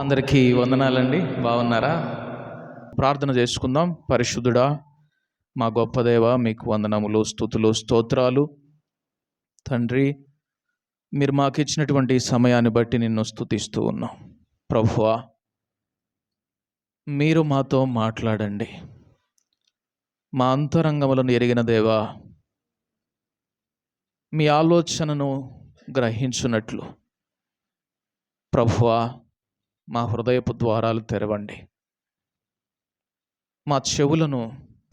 అందరికీ వందనాలండి. బాగున్నారా? ప్రార్థన చేసుకుందాం. పరిశుద్ధుడా, మా గొప్ప దేవ, మీకు వందనములు, స్తుతులు, స్తోత్రాలు. తండ్రి, మీరు మాకు ఇచ్చినటువంటి సమయాన్ని బట్టి నిన్ను స్తుతిస్తూ ఉన్నాం. ప్రభువా, మీరు మాతో మాట్లాడండి. మా అంతరంగములను ఎరిగిన దేవా, మీ ఆలోచనను గ్రహించున్నట్లు ప్రభువా, మా హృదయపు ద్వారాలు తెరవండి. మా చెవులను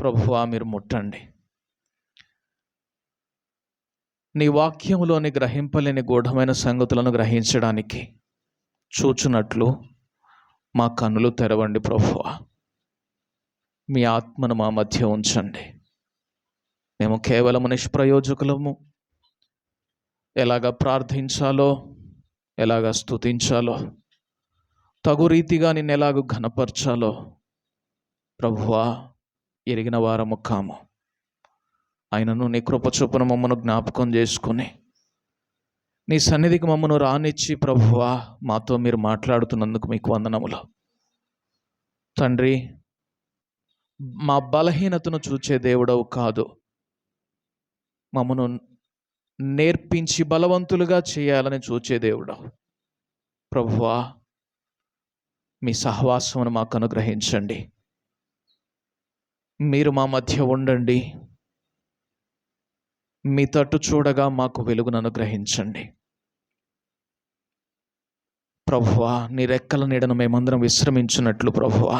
ప్రభువా మీరు ముట్టండి. నీ వాక్యములోని గ్రహింపలేని గూఢమైన సంగతులను గ్రహించడానికి చూచున్నట్లు మా కన్నులు తెరవండి ప్రభువా. మీ ఆత్మను మా మధ్య ఉంచండి. మేము కేవలము నిష్ప్రయోజకులము. ఎలాగ ప్రార్థించాలో, ఎలాగ స్తుతించాలో, తగు రీతిగా నిన్ను ఎలాగ ఘనపరచాలో ప్రభువా ఎరిగిన వారము కాము. ఆయనను నీ కృప చొప్పున మమ్మను జ్ఞాపకం చేసుకుని నీ సన్నిధికి మమ్మను రానిచ్చి ప్రభువా మాతో మీరు మాట్లాడుతున్నందుకు మీకు వందనములు. తండ్రి, మా బలహీనతను చూచే దేవుడవు కాదు, మమ్మను నేర్పించి బలవంతులుగా చేయాలని చూచే దేవుడవు. ప్రభువా, మీ సహవాసమును మాకు అనుగ్రహించండి. మీరు మా మధ్య ఉండండి. మీ తట్టు చూడగా మాకు వెలుగును అనుగ్రహించండి. ప్రభువా, నీ రెక్కల నీడను మేమందరం విశ్రమించినట్లు ప్రభువా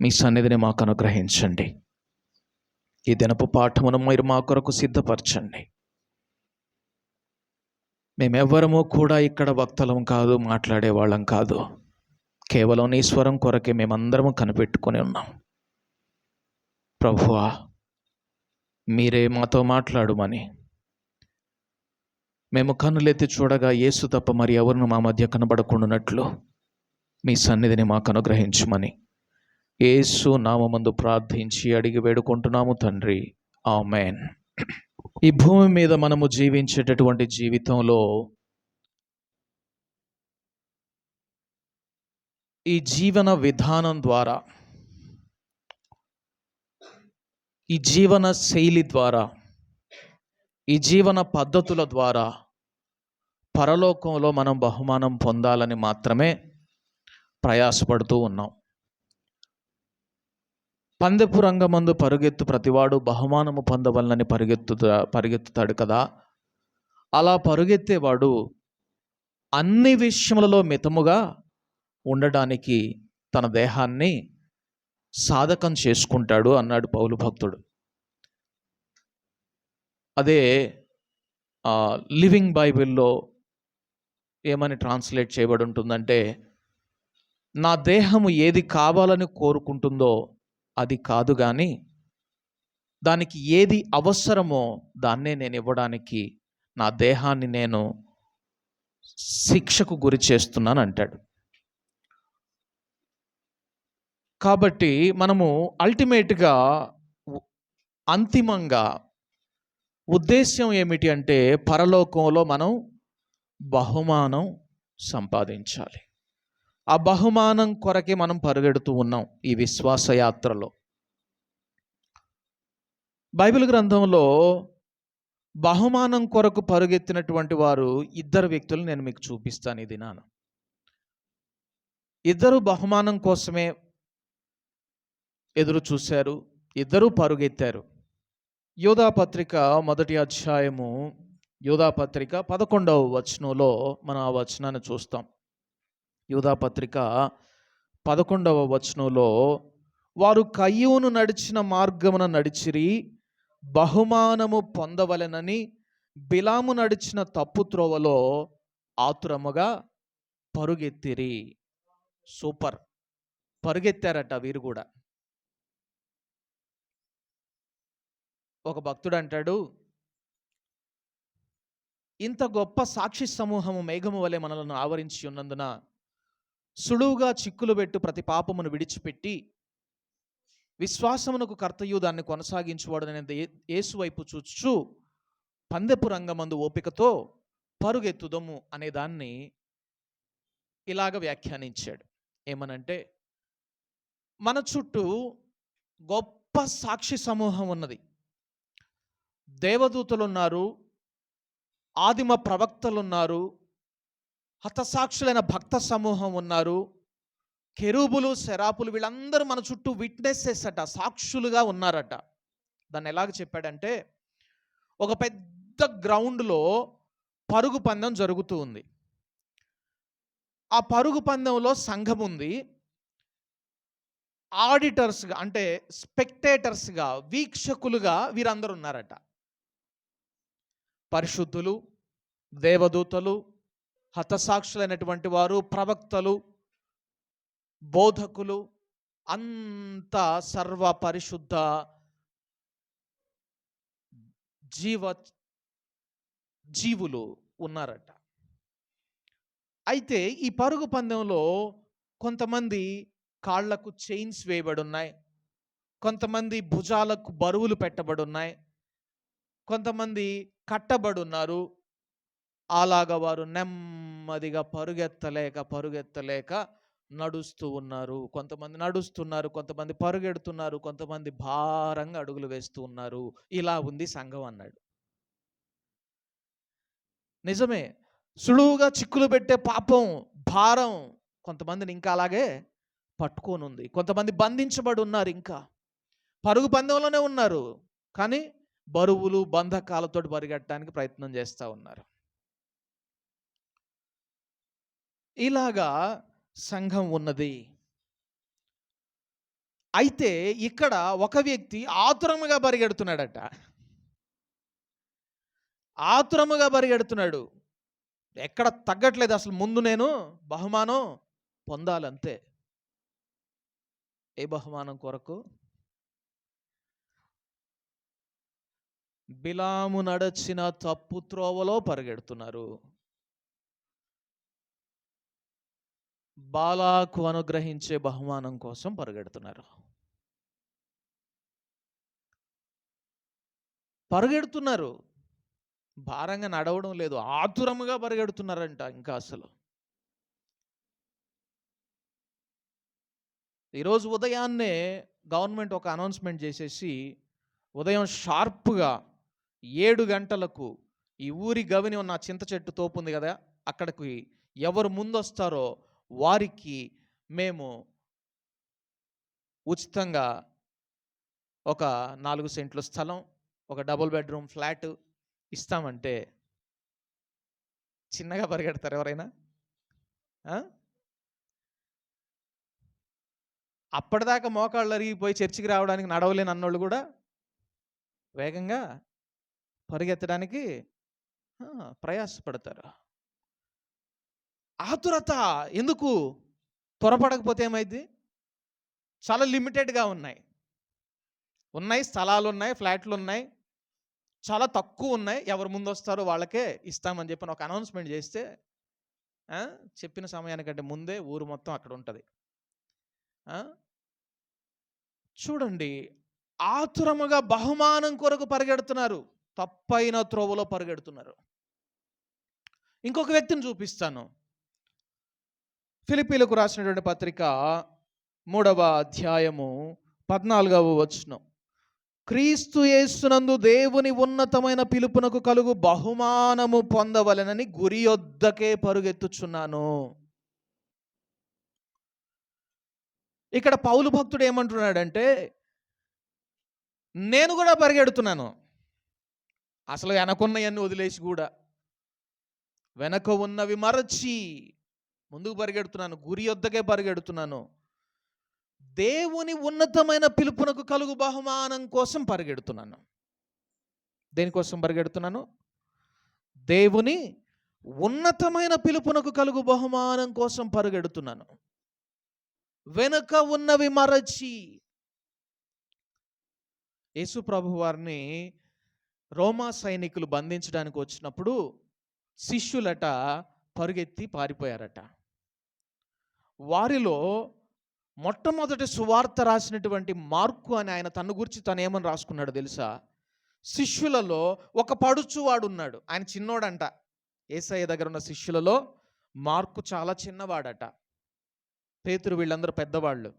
మీ సన్నిధిని మాకు అనుగ్రహించండి. ఈ దినపు పాఠమును మీరు మా కొరకు సిద్ధపరచండి. మేమెవ్వరము కూడా ఇక్కడ వక్తలం కాదు, మాట్లాడేవాళ్ళం కాదు. కేవలం నీ స్వరం కొరకే మేమందరము కనిపెట్టుకొని ఉన్నాం. ప్రభువా, మీరే మాతో మాట్లాడుమని, మేము కన్నులెత్తి చూడగా యేసు తప్ప మరి ఎవరిను మా మధ్య కనబడకుండానట్లు మీ సన్నిధిని మాకు అనుగ్రహించమని యేసు నామమందు ప్రార్థించి అడిగి వేడుకుంటున్నాము తండ్రి. ఆమేన్. ఈ భూమి మీద మనము జీవించేటటువంటి జీవితంలో ఈ జీవన విధానం ద్వారా, ఈ జీవన శైలి ద్వారా, ఈ జీవన పద్ధతుల ద్వారా పరలోకంలో మనం బహుమానం పొందాలని మాత్రమే ప్రయాసపడుతూ ఉన్నాం. పందెపు రంగమందు పరుగెత్తు ప్రతివాడు బహుమానము పొందవలనని పరిగెత్తుతాడు కదా. అలా పరుగెత్తేవాడు అన్ని విషయములలో మితముగా ఉండడానికి తన దేహాన్ని సాధకం చేసుకుంటాడు అన్నాడు పౌలు భక్తుడు. అదే లివింగ్ బైబిల్లో ఏమని ట్రాన్స్లేట్ చేయబడి ఉంటుందంటే, నా దేహము ఏది కావాలని కోరుకుంటుందో అది కాదు, కానీ దానికి ఏది అవసరమో దాన్నే నేను ఇవ్వడానికి నా దేహాన్ని నేను శిక్షకు గురి చేస్తున్నాను అంటాడు. కాబట్టి మనము అల్టిమేట్గా, అంతిమంగా ఉద్దేశ్యం ఏమిటి అంటే పరలోకంలో మనం బహుమానం సంపాదించాలి. ఆ బహుమానం కొరకే మనం పరుగెడుతూ ఉన్నాం ఈ విశ్వాస యాత్రలో. బైబిల్ గ్రంథంలో బహుమానం కొరకు పరుగెత్తినటువంటి వారు ఇద్దరు వ్యక్తులు నేను మీకు చూపిస్తాను ఈ దినాన. ఇద్దరు బహుమానం కోసమే ఎదురు చూశారు, ఇద్దరూ పరుగెత్తారు. యోధాపత్రిక 1వ అధ్యాయము, యోధాపత్రిక 11వ వచనంలో మనం ఆ వచనాన్ని చూస్తాం. యోధాపత్రిక 11వ వచనంలో, వారు కయ్యూను నడిచిన మార్గమున నడిచిరి, బహుమానము పొందవలెనని బిలాము నడిచిన తప్పు త్రోవలో ఆతురముగా పరుగెత్తిరి. సూపర్, పరుగెత్తారట వీరు కూడా. ఒక భక్తుడు అంటాడు, ఇంత గొప్ప సాక్షి సమూహము మేఘము వలె మనలను ఆవరించి ఉన్నందున సులువుగా చిక్కులు పెట్టు ప్రతి పాపమును విడిచిపెట్టి విశ్వాసమునకు కర్తయు దాన్ని కొనసాగించువాడనే యేసు వైపు చూచు పందెపు రంగమందు ఓపికతో పరుగెత్తుదము అనే దాన్ని ఇలాగ వ్యాఖ్యానించాడు. ఏమనంటే, మన చుట్టూ గొప్ప సాక్షి సమూహం ఉన్నది. దేవదూతలున్నారు, ఆదిమ ప్రవక్తలున్నారు, హతసాక్షులైన భక్త సమూహం ఉన్నారు, కెరూబులు శరాపులు వీళ్ళందరూ మన చుట్టూ విట్నెసెస్ అట, సాక్షులుగా ఉన్నారట. దాన్ని ఎలాగ చెప్పాడంటే, ఒక పెద్ద గ్రౌండ్లో పరుగు పందెం జరుగుతూ ఉంది. ఆ పరుగు పందెంలో సంఘం ఉంది. ఆడిటర్స్గా అంటే స్పెక్టేటర్స్గా, వీక్షకులుగా వీరందరూ ఉన్నారట. పరిశుద్ధులు, దేవదూతలు, హతసాక్షులైనటువంటి వారు, ప్రవక్తలు, బోధకులు, అంతా సర్వ పరిశుద్ధ జీవులు ఉన్నారట. అయితే ఈ పరుగు పందెంలో కొంతమంది కాళ్లకు చైన్స్ వేయబడి ఉన్నాయి, కొంతమంది భుజాలకు బరువులు పెట్టబడి ఉన్నాయి, కొంతమంది కట్టబడి ఉన్నారు. అలాగా వారు నెమ్మదిగా పరుగెత్తలేక నడుస్తూ ఉన్నారు. కొంతమంది నడుస్తున్నారు, కొంతమంది పరుగెడుతున్నారు, కొంతమంది భారంగా అడుగులు వేస్తూ ఉన్నారు. ఇలా ఉంది సంఘం అన్నాడు. నిజమే, సులువుగా చిక్కులు పెట్టే పాపం, భారం కొంతమందిని ఇంకా అలాగే పట్టుకొని ఉంది. కొంతమంది బంధించబడి ఉన్నారు, ఇంకా పరుగు పందెంలోనే ఉన్నారు, కానీ బరువులు బంధకాలతో పరిగెట్టడానికి ప్రయత్నం చేస్తూ ఉన్నారు. ఇలాగా సంఘం ఉన్నది. అయితే ఇక్కడ ఒక వ్యక్తి ఆతురముగా పరిగెడుతున్నాడట. ఆతురముగా పరిగెడుతున్నాడు, ఎక్కడ తగ్గట్లేదు అసలు. ముందు నేను బహుమానం పొందాలంతే. ఏ బహుమానం కొరకు? బిలాము నడచిన తప్పు త్రోవలో పరిగెడుతున్నారు. బాలాకు అనుగ్రహించే బహుమానం కోసం పరిగెడుతున్నారు. భారంగా నడవడం లేదు, ఆతురముగా పరిగెడుతున్నారంట. ఇంకా అసలు ఈరోజు ఉదయాన్నే గవర్నమెంట్ ఒక అనౌన్స్మెంట్ చేసేసి, ఉదయం షార్ప్గా 7 గంటలకు ఈ ఊరి గవిని ఉన్న చింత చెట్టు తోపు ఉంది కదా, అక్కడికి ఎవరు ముందొస్తారో వారికి మేము ఉచితంగా ఒక 4 సెంట్ల స్థలం, ఒక డబుల్ బెడ్రూమ్ ఫ్లాట్ ఇస్తామంటే చిన్నగా పరిగెడతారు ఎవరైనా? అప్పటిదాకా మోకాళ్ళు అరిగిపోయి చర్చికి రావడానికి నడవలేని అన్నోళ్ళు కూడా వేగంగా పరిగెత్తడానికి ప్రయాసపడతారు. ఆతురత ఎందుకు? త్వరపడకపోతే ఏమైంది? చాలా లిమిటెడ్గా ఉన్నాయి, స్థలాలు ఉన్నాయి, ఫ్లాట్లు ఉన్నాయి, చాలా తక్కువ ఉన్నాయి. ఎవరు ముందు వస్తారో వాళ్ళకే ఇస్తామని చెప్పిన ఒక అనౌన్స్మెంట్ చేస్తే చెప్పిన సమయానికంటే ముందే ఊరు మొత్తం అక్కడ ఉంటుంది. చూడండి, ఆతురముగా బహుమానం కొరకు పరిగెడుతున్నారు, తప్పైన త్రోవలో పరిగెడుతున్నారు. ఇంకొక వ్యక్తిని చూపిస్తాను. ఫిలిప్పీలకు రాసినటువంటి పత్రిక 3వ అధ్యాయము 14వ వచనం. క్రీస్తు యేసునందు దేవుని ఉన్నతమైన పిలుపునకు కలుగు బహుమానము పొందవలెనని గురి యొద్దకే పరుగెత్తుచున్నాను. ఇక్కడ పౌలు భక్తుడు ఏమంటున్నాడంటే, నేను కూడా పరిగెడుతున్నాను, అసలు వెనకున్నవన్నీ వదిలేసి కూడా వెనక ఉన్నవి మరచి ముందుకు పరిగెడుతున్నాను, గురి యొద్దకే పరిగెడుతున్నాను. దేవుని ఉన్నతమైన పిలుపునకు కలుగు బహుమానం కోసం పరిగెడుతున్నాను. దేనికోసం పరిగెడుతున్నాను? దేవుని ఉన్నతమైన పిలుపునకు కలుగు బహుమానం కోసం పరిగెడుతున్నాను. వెనుక ఉన్నవి మరచి. యేసు ప్రభు వారిని రోమా సైనికులు బంధించడానికి వచ్చినప్పుడు శిష్యులట పరుగెత్తి పారిపోయారట. వారిలో మొట్టమొదటి సువార్త రాసినటువంటి మార్కు అని ఆయన తన గురించి తను ఏమని రాసుకున్నాడు తెలుసా? శిష్యులలో ఒక పడుచువాడు ఉన్నాడు, ఆయన చిన్నోడంట. యేసయ్య దగ్గర ఉన్న శిష్యులలో మార్కు చాలా చిన్నవాడట, పేతురు వీళ్ళందరూ పెద్దవాళ్ళు.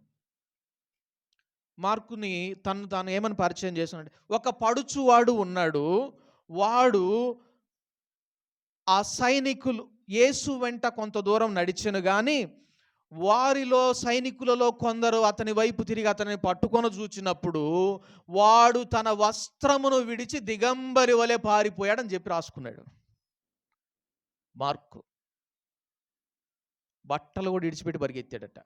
మార్కుని తాను ఏమని పరిచయం చేస్తున్నాడు, ఒక పడుచువాడు ఉన్నాడు, వాడు ఆ సైనికులు యేసు వెంట కొంత దూరం నడిచెను గాని వారిలో సైనికులలో కొందరు అతని వైపు తిరిగి అతనిని పట్టుకొని చూచినప్పుడు వాడు తన వస్త్రమును విడిచి దిగంబరి వలె పారిపోయాడని చెప్పి రాసుకున్నాడు మార్కు. బట్టలు కూడా విడిచిపెట్టి పరిగెత్తాడట.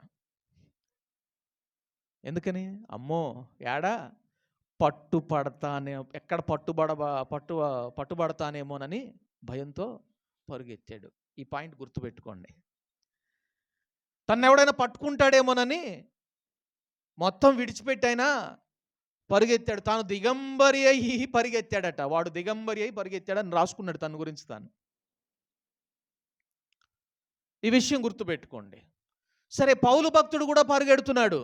ఎందుకని? అమ్మో ఏడా ఎక్కడ పట్టుబడతానేమోనని భయంతో పరుగెత్తాడు. ఈ పాయింట్ గుర్తుపెట్టుకోండి. తను ఎవడైనా పట్టుకుంటాడేమోనని మొత్తం విడిచిపెట్టైనా పరుగెత్తాడు. తాను దిగంబరి అయి పరిగెత్తాడట. వాడు దిగంబరి అయి పరిగెత్తాడని రాసుకున్నాడు తన గురించి తాను. ఈ విషయం గుర్తుపెట్టుకోండి. సరే, పౌలు భక్తుడు కూడా పరిగెడుతున్నాడు,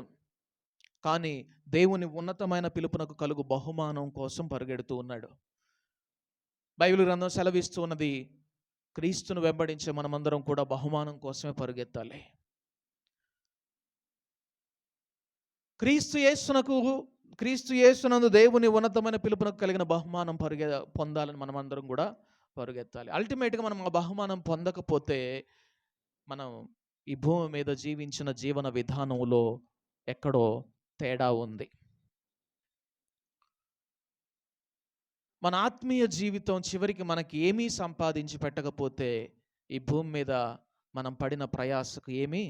కానీ దేవుని ఉన్నతమైన పిలుపునకు కలుగు బహుమానం కోసం పరిగెడుతూ ఉన్నాడు. బైబిల్ గ్రంథం సెలవిస్తూ ఉన్నది, క్రీస్తును వెంబడించే మనమందరం కూడా బహుమానం కోసమే పరిగెత్తాలి. క్రీస్తు యేసునందు దేవుని ఉన్నతమైన పిలుపునకు కలిగిన బహుమానం పొందాలని మనమందరం కూడా పరిగెత్తాలి. అల్టిమేట్గా మనం ఆ బహుమానం పొందకపోతే మనం ఈ భూమి మీద జీవించిన జీవన విధానంలో ఎక్కడో తేడా ఉంది. మన ఆత్మీయ జీవితం చివరికి మనకి ఏమీ సంపాదించి పెట్టకపోతే ఈ భూమి మీద మనం పడిన ప్రయాసకు ఏమీ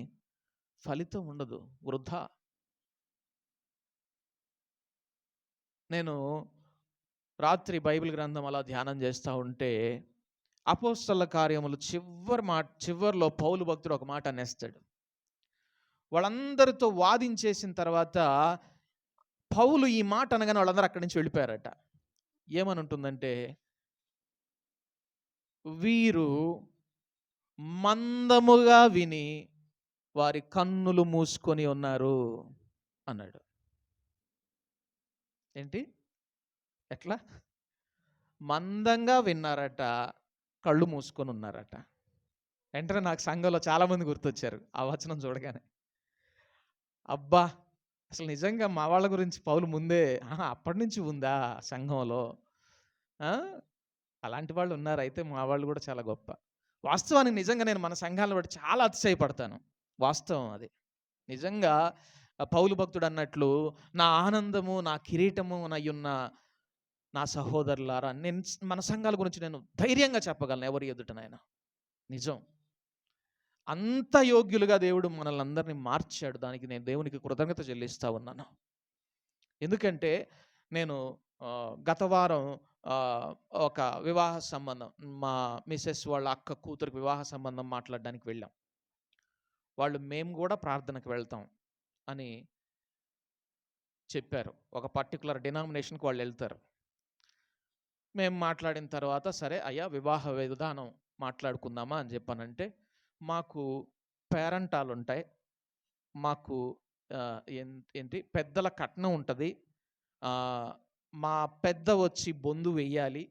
ఫలితం ఉండదు, వృధా. నేను రాత్రి బైబిల్ గ్రంథం అలా ధ్యానం చేస్తూ ఉంటే అపోస్తలుల కార్యములు చివర్లో పౌలు భక్తుడు ఒక మాట అనేస్తాడు. వాళ్ళందరితో వాదించేసిన తర్వాత పౌలు ఈ మాట అనగానే వాళ్ళందరూ అక్కడి నుంచి వెళ్ళిపోయారట. ఏమని ఉంటుందంటే, వీరు మందముగా విని వారి కన్నులు మూసుకొని ఉన్నారు అన్నాడు. ఏంటి? ఎట్లా? మందంగా విన్నారట, కళ్ళు మూసుకొని ఉన్నారట. వెంటనే నాకు సంఘంలో చాలామంది గుర్తొచ్చారు ఆ వచనం చూడగానే. అబ్బా, అసలు నిజంగా మా వాళ్ళ గురించి పౌలు ముందే అప్పటి నుంచి ఉందా సంఘంలో? అలాంటి వాళ్ళు ఉన్నారు. అయితే మా వాళ్ళు కూడా చాలా గొప్ప. వాస్తవానికి నిజంగా నేను మన సంఘాలను బట్టి చాలా అతిశయపడతాను. వాస్తవం అది. నిజంగా పౌలు భక్తుడు అన్నట్లు నా ఆనందము, నా కిరీటము అయ్యున్న నా సహోదరులారా, నేను మన సంఘాల గురించి నేను ధైర్యంగా చెప్పగలను ఎవరి ఎదుటనైనా. నిజం. అంత యోగ్యులుగా దేవుడు మనల్ని అందరినీ మార్చాడు. దానికి నేను దేవునికి కృతజ్ఞత చెల్లిస్తూ ఉన్నాను. ఎందుకంటే నేను గత వారం ఒక వివాహ సంబంధం, మా మిసెస్ వాళ్ళ అక్క కూతురికి వివాహ సంబంధం మాట్లాడడానికి వెళ్ళాం. వాళ్ళు మేము కూడా ప్రార్థనకు వెళ్తాం అని చెప్పారు. ఒక పర్టికులర్ డినామినేషన్కి వాళ్ళు వెళ్తారు. మేము మాట్లాడిన తర్వాత, సరే అయ్యా వివాహ విధానం మాట్లాడుకుందామా అని చెప్పానంటే, మాకు పేరంటాలు ఉంటాయి, మాకు ఏంటి పెద్దల కట్నం ఉంటుంది, మా పెద్ద వచ్చి బొందు వెయ్యాలి,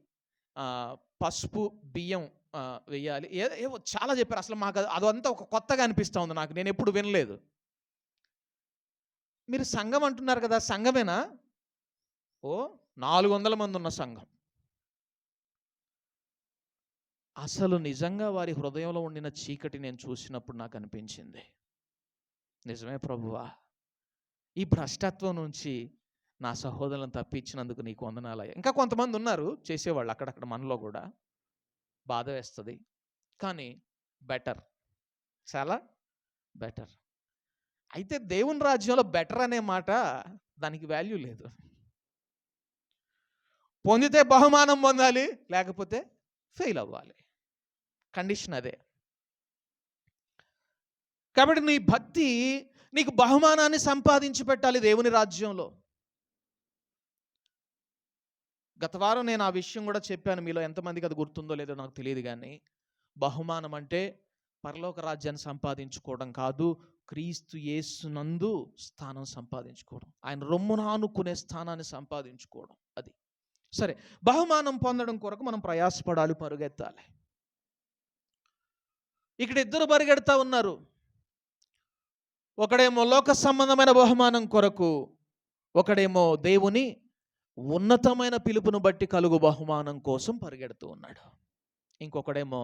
పసుపు బియ్యం వెయ్యాలి, ఏవో చాలా చెప్పారు. అసలు మాకు అదంతా ఒక కొత్తగా అనిపిస్తూ ఉంది నాకు. నేను ఎప్పుడు వినలేదు. మీరు సంఘం అంటున్నారు కదా, సంఘమేనా? ఓ 400 మంది ఉన్న సంఘం. అసలు నిజంగా వారి హృదయంలో ఉండిన చీకటి నేను చూసినప్పుడు నాకు అనిపించింది, నిజమే ప్రభువా, ఈ భ్రష్టత్వం నుంచి నా సహోదరులను తప్పించినందుకు నీకు వందనాలయ్యా. ఇంకా కొంతమంది ఉన్నారు చేసేవాళ్ళు అక్కడక్కడ, మనలో కూడా బాధ వేస్తుంది, కానీ బెటర్, చాలా బెటర్. అయితే దేవుని రాజ్యంలో బెటర్ అనే మాట దానికి వాల్యూ లేదు. పొందితే బహుమానం పొందాలి, లేకపోతే ఫెయిల్ అవ్వాలి. కండిషన్ అదే. కాబట్టి నీ భక్తి నీకు బహుమానాన్ని సంపాదించి పెట్టాలి దేవుని రాజ్యంలో. గత వారం నేను ఆ విషయం కూడా చెప్పాను. మీలో ఎంతమందికి అది గుర్తుందో లేదో నాకు తెలియదు, కానీ బహుమానం అంటే పరలోక రాజ్యాన్ని సంపాదించుకోవడం కాదు, క్రీస్తు యేసునందు స్థానం సంపాదించుకోవడం, ఆయన రొమ్మున ఆనుకునే స్థానాన్ని సంపాదించుకోవడం. అది సరే. బహుమానం పొందడం కొరకు మనం ప్రయాసపడాలి, పరుగెత్తాలి. ఇక్కడ ఇద్దరు పరిగెడతా ఉన్నారు. ఒకడేమో లోక సంబంధమైన బహుమానం కొరకు, ఒకడేమో దేవుని ఉన్నతమైన పిలుపును బట్టి కలుగు బహుమానం కోసం పరిగెడుతూ ఉన్నాడు. ఇంకొకడేమో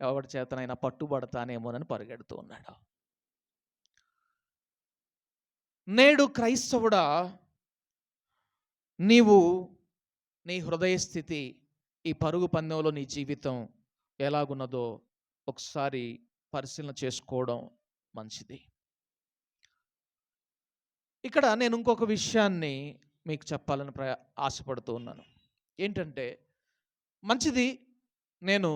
ఎవరి చేతనైనా పట్టుబడతానేమోనని పరిగెడుతూ ఉన్నాడు. నేడు క్రైస్తవుడా, నీవు నీ హృదయ స్థితి, ఈ పరుగు పందెంలో నీ జీవితం ఎలాగున్నదో ఒకసారి పరిశీలన చేసుకోవడం మంచిది. ఇక్కడ నేను ఇంకొక విషయాన్ని మీకు చెప్పాలని ఆశపడుతూ ఉన్నాను. ఏంటంటే, మంచిది, నేను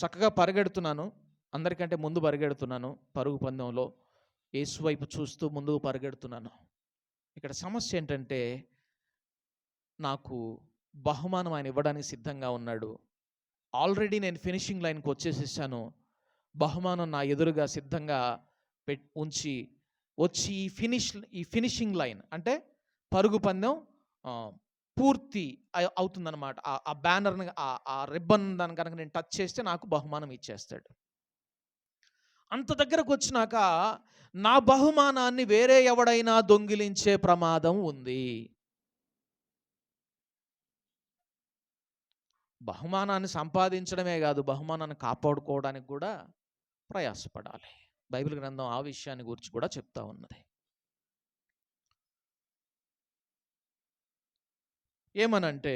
చక్కగా పరిగెడుతున్నాను, అందరికంటే ముందు పరిగెడుతున్నాను, పరుగు పందెంలో యేసు వైపు చూస్తూ ముందుకు పరిగెడుతున్నాను. ఇక్కడ సమస్య ఏంటంటే, నాకు బహుమానం ఆయన ఇవ్వడానికి సిద్ధంగా ఉన్నాడు. ఆల్రెడీ నేను ఫినిషింగ్ లైన్కి వచ్చేసేసాను. బహుమానం నా ఎదురుగా సిద్ధంగా ఉంచి వచ్చి ఈ ఫినిషింగ్ లైన్ అంటే పరుగు పందెం పూర్తి అవుతుందన్నమాట. ఆ బ్యానర్ని, ఆ రిబ్బన్ దాని కనుక నేను టచ్ చేస్తే నాకు బహుమానం ఇచ్చేస్తాడు. అంత దగ్గరకు వచ్చినాక నా బహుమానాన్ని వేరే ఎవడైనా దొంగిలించే ప్రమాదం ఉంది. బహుమానాన్ని సంపాదించడమే కాదు, బహుమానాన్ని కాపాడుకోవడానికి కూడా ప్రయాసపడాలి. బైబిల్ గ్రంథం ఆ విషయాన్ని గురించి కూడా చెప్తా ఉన్నది. ఏమనంటే,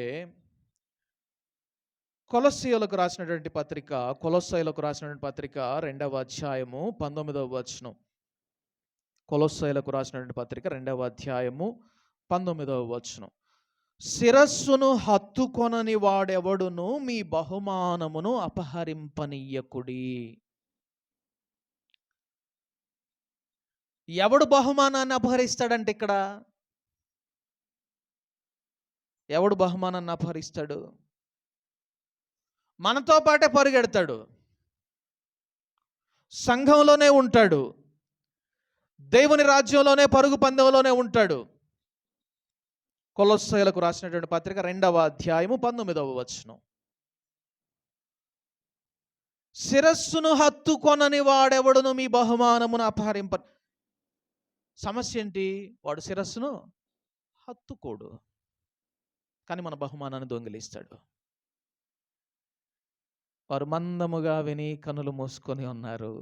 కొలస్సీయులకు రాసినటువంటి పత్రిక 2వ అధ్యాయము 19వ వచనం. కొలస్సీయులకు రాసినటువంటి పత్రిక 2వ అధ్యాయము 19వ వచనం. శిరస్సును హత్తుకొనని వాడెవడును మీ బహుమానమును అపహరింపనీయకుడి. ఎవడు బహుమానాన్ని అపహరిస్తాడంటే, ఇక్కడ ఎవడు బహుమానాన్ని అపహరిస్తాడు? మనతో పాటే పరిగెడతాడు, సంఘంలోనే ఉంటాడు, దేవుని రాజ్యంలోనే పరుగు పందెంలోనే ఉంటాడు. కొలస్సీయులకు రాసినటువంటి పత్రిక 2వ అధ్యాయము 19వ వచనం. శిరస్సును హత్తుకొనని వాడెవడును మీ బహుమానమును అపహరింప. సమస్య ఏంటి? వాడు శిరస్సును హత్తుకోడు, కానీ మన బహుమానాన్ని దొంగిలిస్తాడు. వారు మందముగా విని కనులు మూసుకొని ఉన్నారు.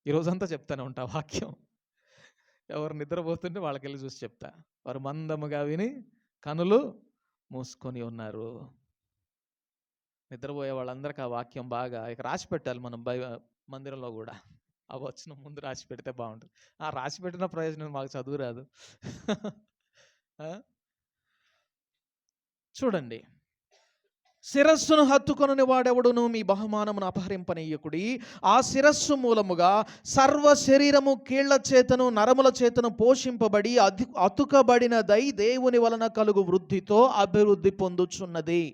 ఈరోజంతా చెప్తానే ఉంటా వాక్యం. ఎవరు నిద్రపోతుంటే వాళ్ళకి వెళ్ళి చూసి చెప్తా. వారు మందముగా విని కనులు మూసుకొని ఉన్నారు. నిద్రపోయే వాళ్ళందరికీ ఆ వాక్యం బాగా ఇక రాసి పెట్టాలి. మనం మందిరంలో కూడా ఆ వచనం ముందు రాసి పెడితే బాగుంటుంది. ఆ రాసి పెట్టిన ప్రయోజనం, మాకు చదువు రాదు. చూడండి, శిరస్సును హత్తుకొనని వాడెవడును మీ బహుమానమును అపహరింపనీయకుడి. ఆ శిరస్సు మూలముగా సర్వ శరీరము కీళ్ల చేతను నరముల చేతను పోషింపబడి అతుకబడినదై దేవుని వలన కలుగు వృద్ధితో అభివృద్ధి పొందుచున్నది.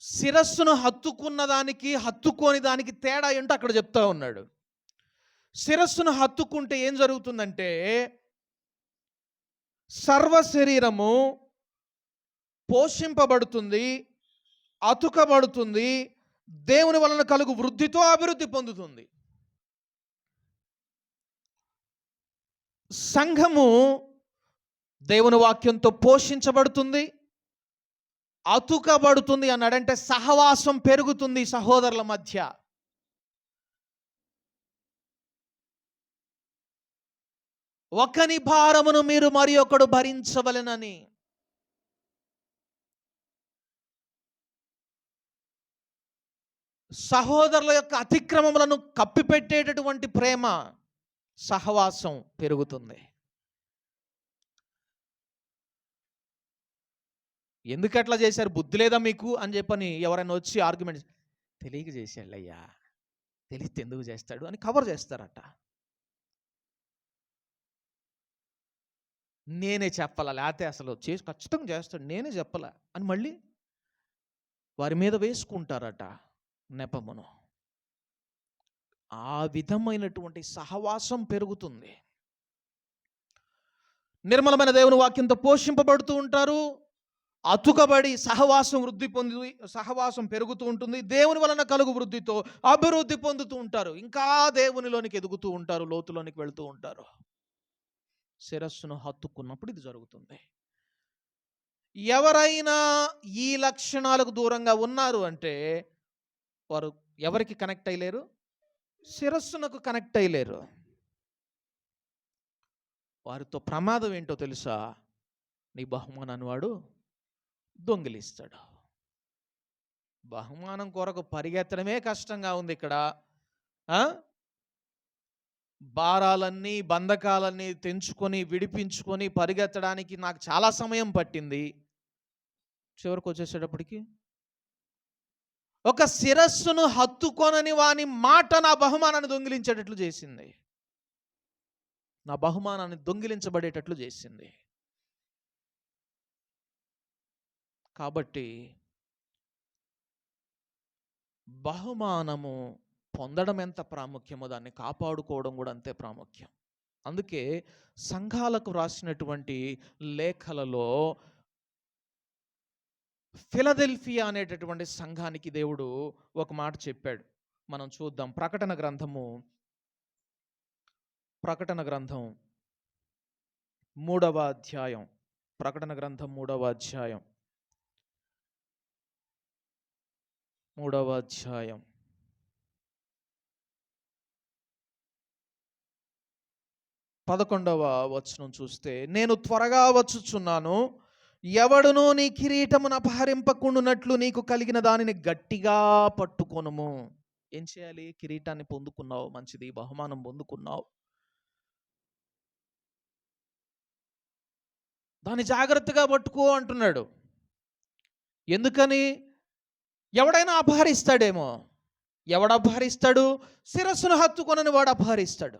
శిరస్సును హత్తుకున్న దానికి హత్తుకోని దానికి తేడా ఏంటో అక్కడ చెప్తా ఉన్నాడు. శిరస్సును హత్తుకుంటే ఏం జరుగుతుందంటే, సర్వ శరీరము పోషింపబడుతుంది, అతుకబడుతుంది, దేవుని వలన కలుగు వృద్ధితో అభివృద్ధి పొందుతుంది. సంఘము దేవుని వాక్యంతో పోషించబడుతుంది, అతుకబడుతుంది అన్నాడంటే సహవాసం పెరుగుతుంది సహోదరుల మధ్య. ఒకని భారమును మీరు మరి ఒకడు భరించవలెనని. సహోదరుల యొక్క అతిక్రమములను కప్పిపెట్టేటటువంటి ప్రేమ, సహవాసం పెరుగుతుంది. ఎందుకు అట్లా చేశారు, బుద్ధి లేదా మీకు అని చెప్పని ఎవరైనా వచ్చి ఆర్గ్యుమెంట్, తెలియక చేశాడు అయ్యా, తెలిస్తే ఎందుకు చేస్తాడు అని కవర్ చేస్తారట. నేనే చెప్పాలా, లేకపోతే అసలు చేసి ఖచ్చితంగా చేస్తాడు, నేనే చెప్పాలా అని మళ్ళీ వారి మీద వేసుకుంటారట నెపమును. ఆ విధమైనటువంటి సహవాసం పెరుగుతుంది. నిర్మలమైన దేవుని వాక్యంతో పోషింపబడుతూ ఉంటారు, అతుకబడి సహవాసం పెరుగుతూ ఉంటుంది. దేవుని వలన కలుగు వృద్ధితో అభివృద్ధి పొందుతూ ఉంటారు. ఇంకా దేవునిలోనికి ఎదుగుతూ ఉంటారు, లోతులోనికి వెళ్తూ ఉంటారు. శిరస్సును హత్తుకున్నప్పుడు ఇది జరుగుతుంది. ఎవరైనా ఈ లక్షణాలకు దూరంగా ఉన్నారు అంటే వారు ఎవరికి కనెక్ట్ అయ్యలేరు? శిరస్సునకు కనెక్ట్ అయ్యలేరు. వారితో ప్రమాదం ఏంటో తెలుసా? నీ బహుమానాన్ని వాడు దొంగిలిస్తాడు. బహుమానం కొరకు పరిగెత్తడమే కష్టంగా ఉంది ఇక్కడ. భారాలన్నీ బంధకాలన్నీ తెంచుకొని విడిపించుకొని పరిగెత్తడానికి నాకు చాలా సమయం పట్టింది. చివరికి వచ్చేసేటప్పటికి ఒక శిరస్సును హత్తుకొనని వాని మాట నా బహుమానాన్ని దొంగిలించేటట్లు చేసింది. నా బహుమానాన్ని దొంగిలించబడేటట్లు చేసింది. కాబట్టి బహుమానము పొందడం ఎంత ప్రాముఖ్యమో దాన్ని కాపాడుకోవడం కూడా అంతే ప్రాముఖ్యం. అందుకే సంఘాలకు రాసినటువంటి లేఖలలో ఫిలదెల్ఫియా అనేటటువంటి సంఘానికి దేవుడు ఒక మాట చెప్పాడు. మనం చూద్దాం. ప్రకటన గ్రంథం 3వ అధ్యాయం. ప్రకటన గ్రంథం 3వ అధ్యాయం 11వ వచనం చూస్తే, నేను త్వరగా వచ్చుచున్నాను, ఎవడునూ నీ కిరీటమును అపహరింపకుండునట్లు నీకు కలిగిన దానిని గట్టిగా పట్టుకొనుము. ఏం చేయాలి? కిరీటాన్ని పొందుకున్నావు, మంచిది, బహుమానం పొందుకున్నావు, దాన్ని జాగ్రత్తగా పట్టుకో అంటున్నాడు. ఎందుకని? ఎవడైనా అపహరిస్తాడేమో. ఎవడు అపహరిస్తాడు? శిరస్సును హత్తుకొనని వాడు అపహరిస్తాడు.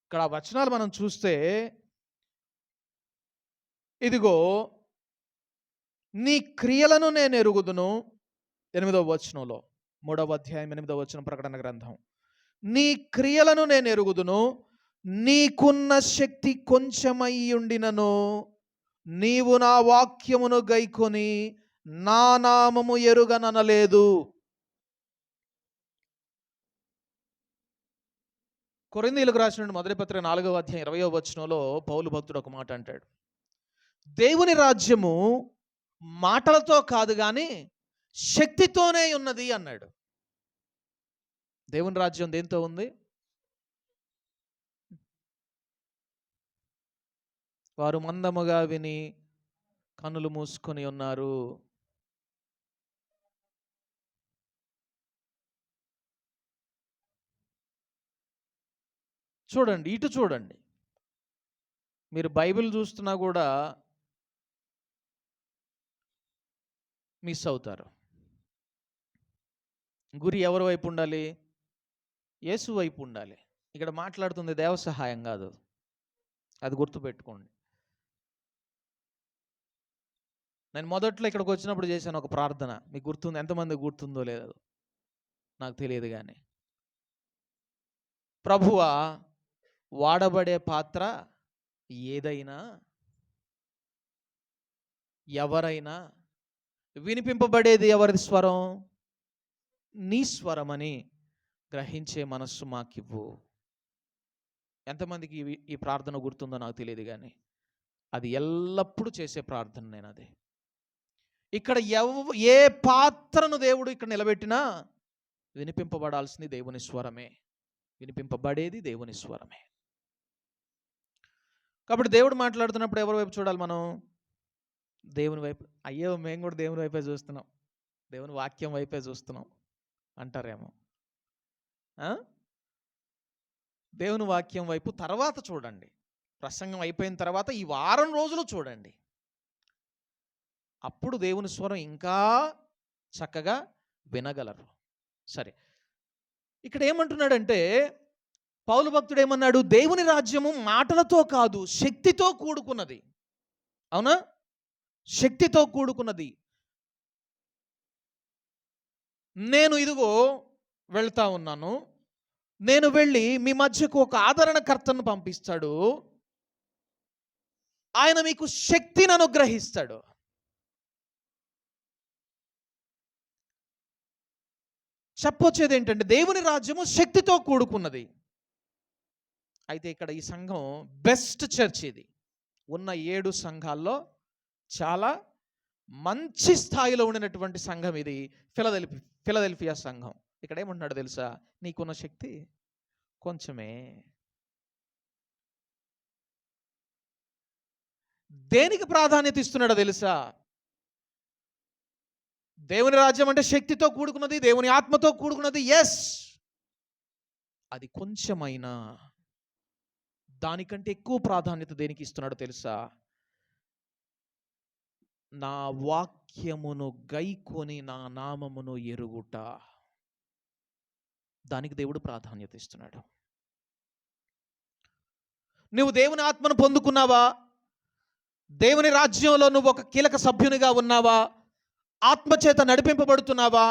ఇక్కడ వచనాలు మనం చూస్తే, ఇదిగో నీ క్రియలను నేను ఎరుగుదును. 8వ వచనంలో, 3వ అధ్యాయం 8వ వచనం ప్రకటన గ్రంథం. నీ క్రియలను నేను ఎరుగుదును, నీకున్న శక్తి కొంచెమై ఉండినను నీవు నా వాక్యమును గైకొని నా నామము ఎరుగననలేదు. కొరింథీయులకు రాసిన మొదటి పత్రిక 4వ అధ్యాయం 20వ వచనంలో పౌలు భక్తుడు ఒక మాట అంటాడు. దేవుని రాజ్యము మాటలతో కాదు కానీ శక్తితోనే ఉన్నది అన్నాడు. దేవుని రాజ్యం దేంతో ఉంది? వారు మందముగా విని కన్నులు మూసుకొని ఉన్నారు. చూడండి, ఇటు చూడండి. మీరు బైబిల్ చూస్తున్నా కూడా మిస్ అవుతారు. గురి ఎవరి వైపు ఉండాలి? యేసు వైపు ఉండాలి. ఇక్కడ మాట్లాడుతుంది దేవ సహాయం కాదు, అది గుర్తుపెట్టుకోండి. నేను మొదట్లో ఇక్కడికి వచ్చినప్పుడు చేశాను ఒక ప్రార్థన, మీకు గుర్తుంది? ఎంతమంది గుర్తుందో లేదో నాకు తెలియదు, కానీ ప్రభువా, వాడబడే పాత్ర ఏదైనా, ఎవరైనా, వినిపింపబడేది ఎవరి స్వరం? నీ స్వరమని గ్రహించే మనస్సు మాకివ్వు. ఎంతమందికి ఈ ప్రార్థన గుర్తుందో నాకు తెలియదు, కానీ అది ఎల్లప్పుడూ చేసే ప్రార్థన నేను. అది ఇక్కడ ఏ పాత్రను దేవుడు ఇక్కడ నిలబెట్టినా వినిపింపబడాల్సింది దేవుని స్వరమే, వినిపింపబడేది దేవుని స్వరమే. కాబట్టి దేవుడు మాట్లాడుతున్నప్పుడు ఎవరి వైపు చూడాలి మనం? దేవుని వైపు. అయ్యో, మేము కూడా దేవుని వైపే చూస్తున్నాం, దేవుని వాక్యం వైపే చూస్తున్నాం అంటారేమో. దేవుని వాక్యం వైపు తర్వాత చూడండి. ప్రసంగం అయిపోయిన తర్వాత ఈ వారం రోజులు చూడండి. అప్పుడు దేవుని స్వరం ఇంకా చక్కగా వినగలరు. సరే, ఇక్కడ ఏమంటున్నాడంటే పౌలు భక్తుడు ఏమన్నాడు? దేవుని రాజ్యము మాటలతో కాదు, శక్తితో కూడుకున్నది. అవునా? శక్తితో కూడుకున్నది. నేను ఇదిగో వెళ్తా ఉన్నాను, నేను వెళ్ళి మీ మధ్యకు ఒక ఆదరణకర్తను పంపిస్తాడు. ఆయన మీకు శక్తిని అనుగ్రహిస్తాడు. చెప్పొచ్చేది ఏంటంటే దేవుని రాజ్యము శక్తితో కూడుకున్నది. అయితే ఇక్కడ ఈ సంఘం బెస్ట్ చర్చ్ ఇది. ఉన్న 7 సంఘాల్లో చాలా మంచి స్థాయిలో ఉండినటువంటి సంఘం ఇది ఫిలదెల్ఫియా సంఘం. ఇక్కడ ఏమంటున్నాడు తెలుసా? నీకున్న శక్తి కొంచెమే. దేనికి ప్రాధాన్యత ఇస్తున్నాడో తెలుసా? దేవుని రాజ్యం అంటే శక్తితో కూడుకున్నది, దేవుని ఆత్మతో కూడుకున్నది. ఎస్, అది కొంచెమైనా దానికంటే ఎక్కువ ప్రాధాన్యత దేనికి ఇస్తున్నాడో తెలుసా? నా వాక్యమును గైకొని నా నామమును ఎరుగుట. దానికి దేవుడు ప్రాధాన్యత ఇస్తున్నాడు. నువ్వు దేవుని ఆత్మను పొందుకున్నావా? దేవుని రాజ్యంలో నువ్వు ఒక కీలక సభ్యునిగా ఉన్నావా? ఆత్మచేత నడిపింపబడుతున్నావా?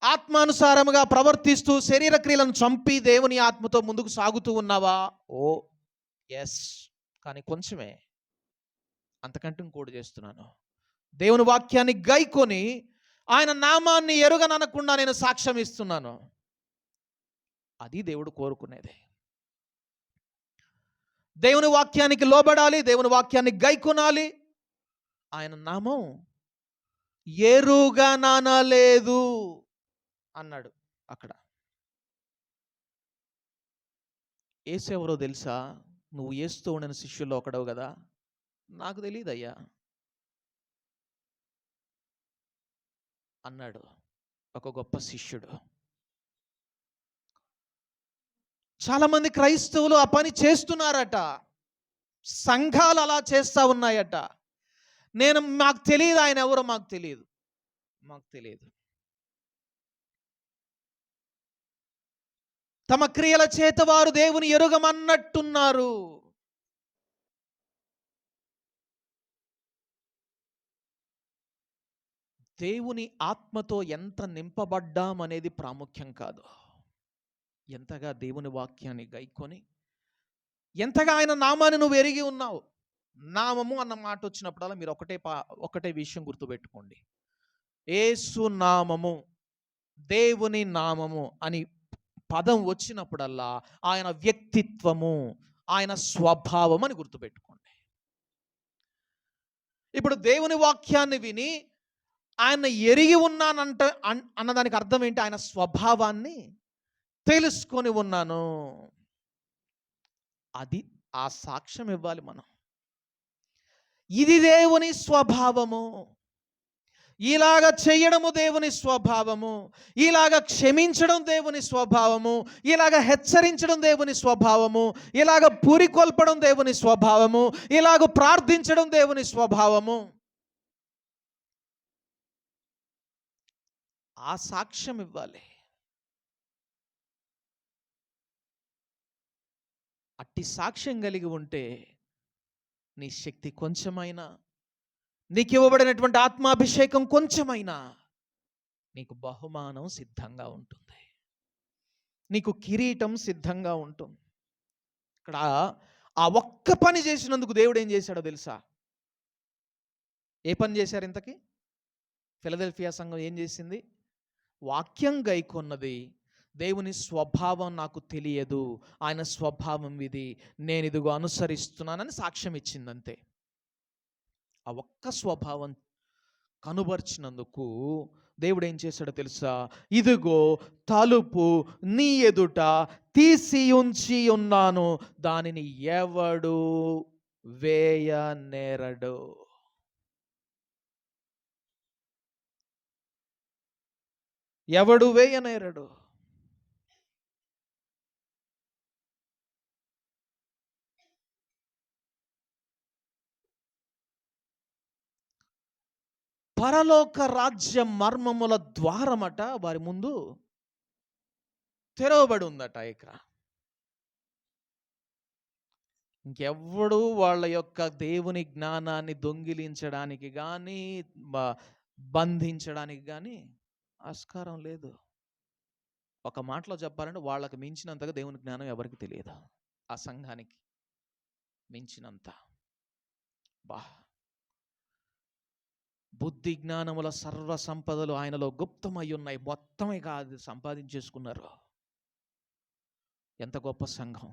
ఆత్మానుసారముగా ప్రవర్తిస్తూ శరీర క్రియలను చంపి దేవుని ఆత్మతో ముందుకు సాగుతూ ఉన్నావా? ఓ ఎస్, కానీ కొంచెమే. అంతకంటే ఇంకోటి చేస్తున్నాను. దేవుని వాక్యాన్ని గైకొని ఆయన నామాన్ని ఎరుగననకుండా నేను సాక్ష్యం ఇస్తున్నాను. అది దేవుడు కోరుకునేది. దేవుని వాక్యానికి లోబడాలి, దేవుని వాక్యాన్ని గైకొనాలి. ఆయన నామం ఎరుగననలేదు అన్నాడు అక్కడ. యేసు ఎవరో తెలుసా? నువ్వు యేసుతో ఉండిన శిష్యుల్లో ఒకడవు కదా. నాకు తెలియదయ్యా అన్నాడు ఒక గొప్ప శిష్యుడు. చాలా మంది క్రైస్తవులు ఆ పని చేస్తున్నారట. సంఘాలు అలా చేస్తూ ఉన్నాయట. మాకు తెలియదు, ఆయన ఎవరో మాకు తెలియదు. తమ క్రియల చేత వారు దేవుని ఎరుగమన్నట్టున్నారు. దేవుని ఆత్మతో ఎంత నింపబడ్డాం అనేది ప్రాముఖ్యం కాదు. ఎంతగా దేవుని వాక్యాన్ని గైకొని, ఎంతగా ఆయన నామాన్ని నువ్వు ఎరిగి ఉన్నావు. నామము అన్న మాట వచ్చినప్పుడల్లా మీరు ఒకటే విషయం గుర్తుపెట్టుకోండి. యేసు నామము, దేవుని నామము అని పదం వచ్చినప్పుడల్లా ఆయన వ్యక్తిత్వము, ఆయన స్వభావం అని గుర్తుపెట్టుకోండి. ఇప్పుడు దేవుని వాక్యాన్ని విని ఆయన ఎరిగి ఉన్నానంట అన్నదానికి అర్థం ఏంటి? ఆయన స్వభావాన్ని తెలుసుకొని ఉన్నాను. అది ఆ సాక్ష్యం ఇవ్వాలి మనం. ఇది దేవుని స్వభావము, ఇలాగ చేయడము దేవుని స్వభావము, ఇలాగ క్షమించడం దేవుని స్వభావము, ఇలాగ హెచ్చరించడం దేవుని స్వభావము, ఇలాగ పూరికొల్పడం దేవుని స్వభావము, ఇలాగ ప్రార్థించడం దేవుని స్వభావము. ఆ సాక్ష్యం ఇవ్వాలి. అట్టి సాక్ష్యం కలిగి ఉంటే నీ శక్తి కొంచెమైనా, నీకు ఇవ్వబడినటువంటి ఆత్మాభిషేకం కొంచెమైనా, నీకు బహుమానం సిద్ధంగా ఉంటుంది, నీకు కిరీటం సిద్ధంగా ఉంటుంది. ఇక్కడ ఆ ఒక్క పని చేసినందుకు దేవుడు ఏం చేశాడో తెలుసా? ఏ పని చేశారు ఇంతకీ? ఫిలదెల్ఫియా సంఘం ఏం చేసింది? వాక్యం గైకొన్నది. దేవుని స్వభావం నాకు తెలియదు, ఆయన స్వభావం ఇది, నేను ఇదిగో అనుసరిస్తున్నానని సాక్ష్యం ఇచ్చింది అంతే. ఆ ఒక్క స్వభావం కనుబర్చినందుకు దేవుడు ఏం చేశాడో తెలుసా? ఇదిగో తలుపు నీ ఎదుట తీసి ఉంచి ఉన్నాను, దానిని ఎవడు వేయనేరడు. ఎవడు వేయనేరడు. పరలోక రాజ్య మర్మముల ద్వారమట వారి ముందు తెరవబడి ఉందట. ఇక ఇంకెవ్వడు వాళ్ళ యొక్క దేవుని జ్ఞానాన్ని దొంగిలించడానికి కానీ బంధించడానికి కానీ ఆస్కారం లేదు. ఒక మాటలో చెప్పాలంటే వాళ్ళకి మించినంతగా దేవుని జ్ఞానం ఎవరికి తెలియదు. ఆ సంఘానికి మించినంత బా బుద్ధి జ్ఞానముల సర్వ సంపదలు ఆయనలో గుప్తమై ఉన్నాయి. మొత్తమే కాదు సంపాదించేసుకున్నారు. ఎంత గొప్ప సంఘం!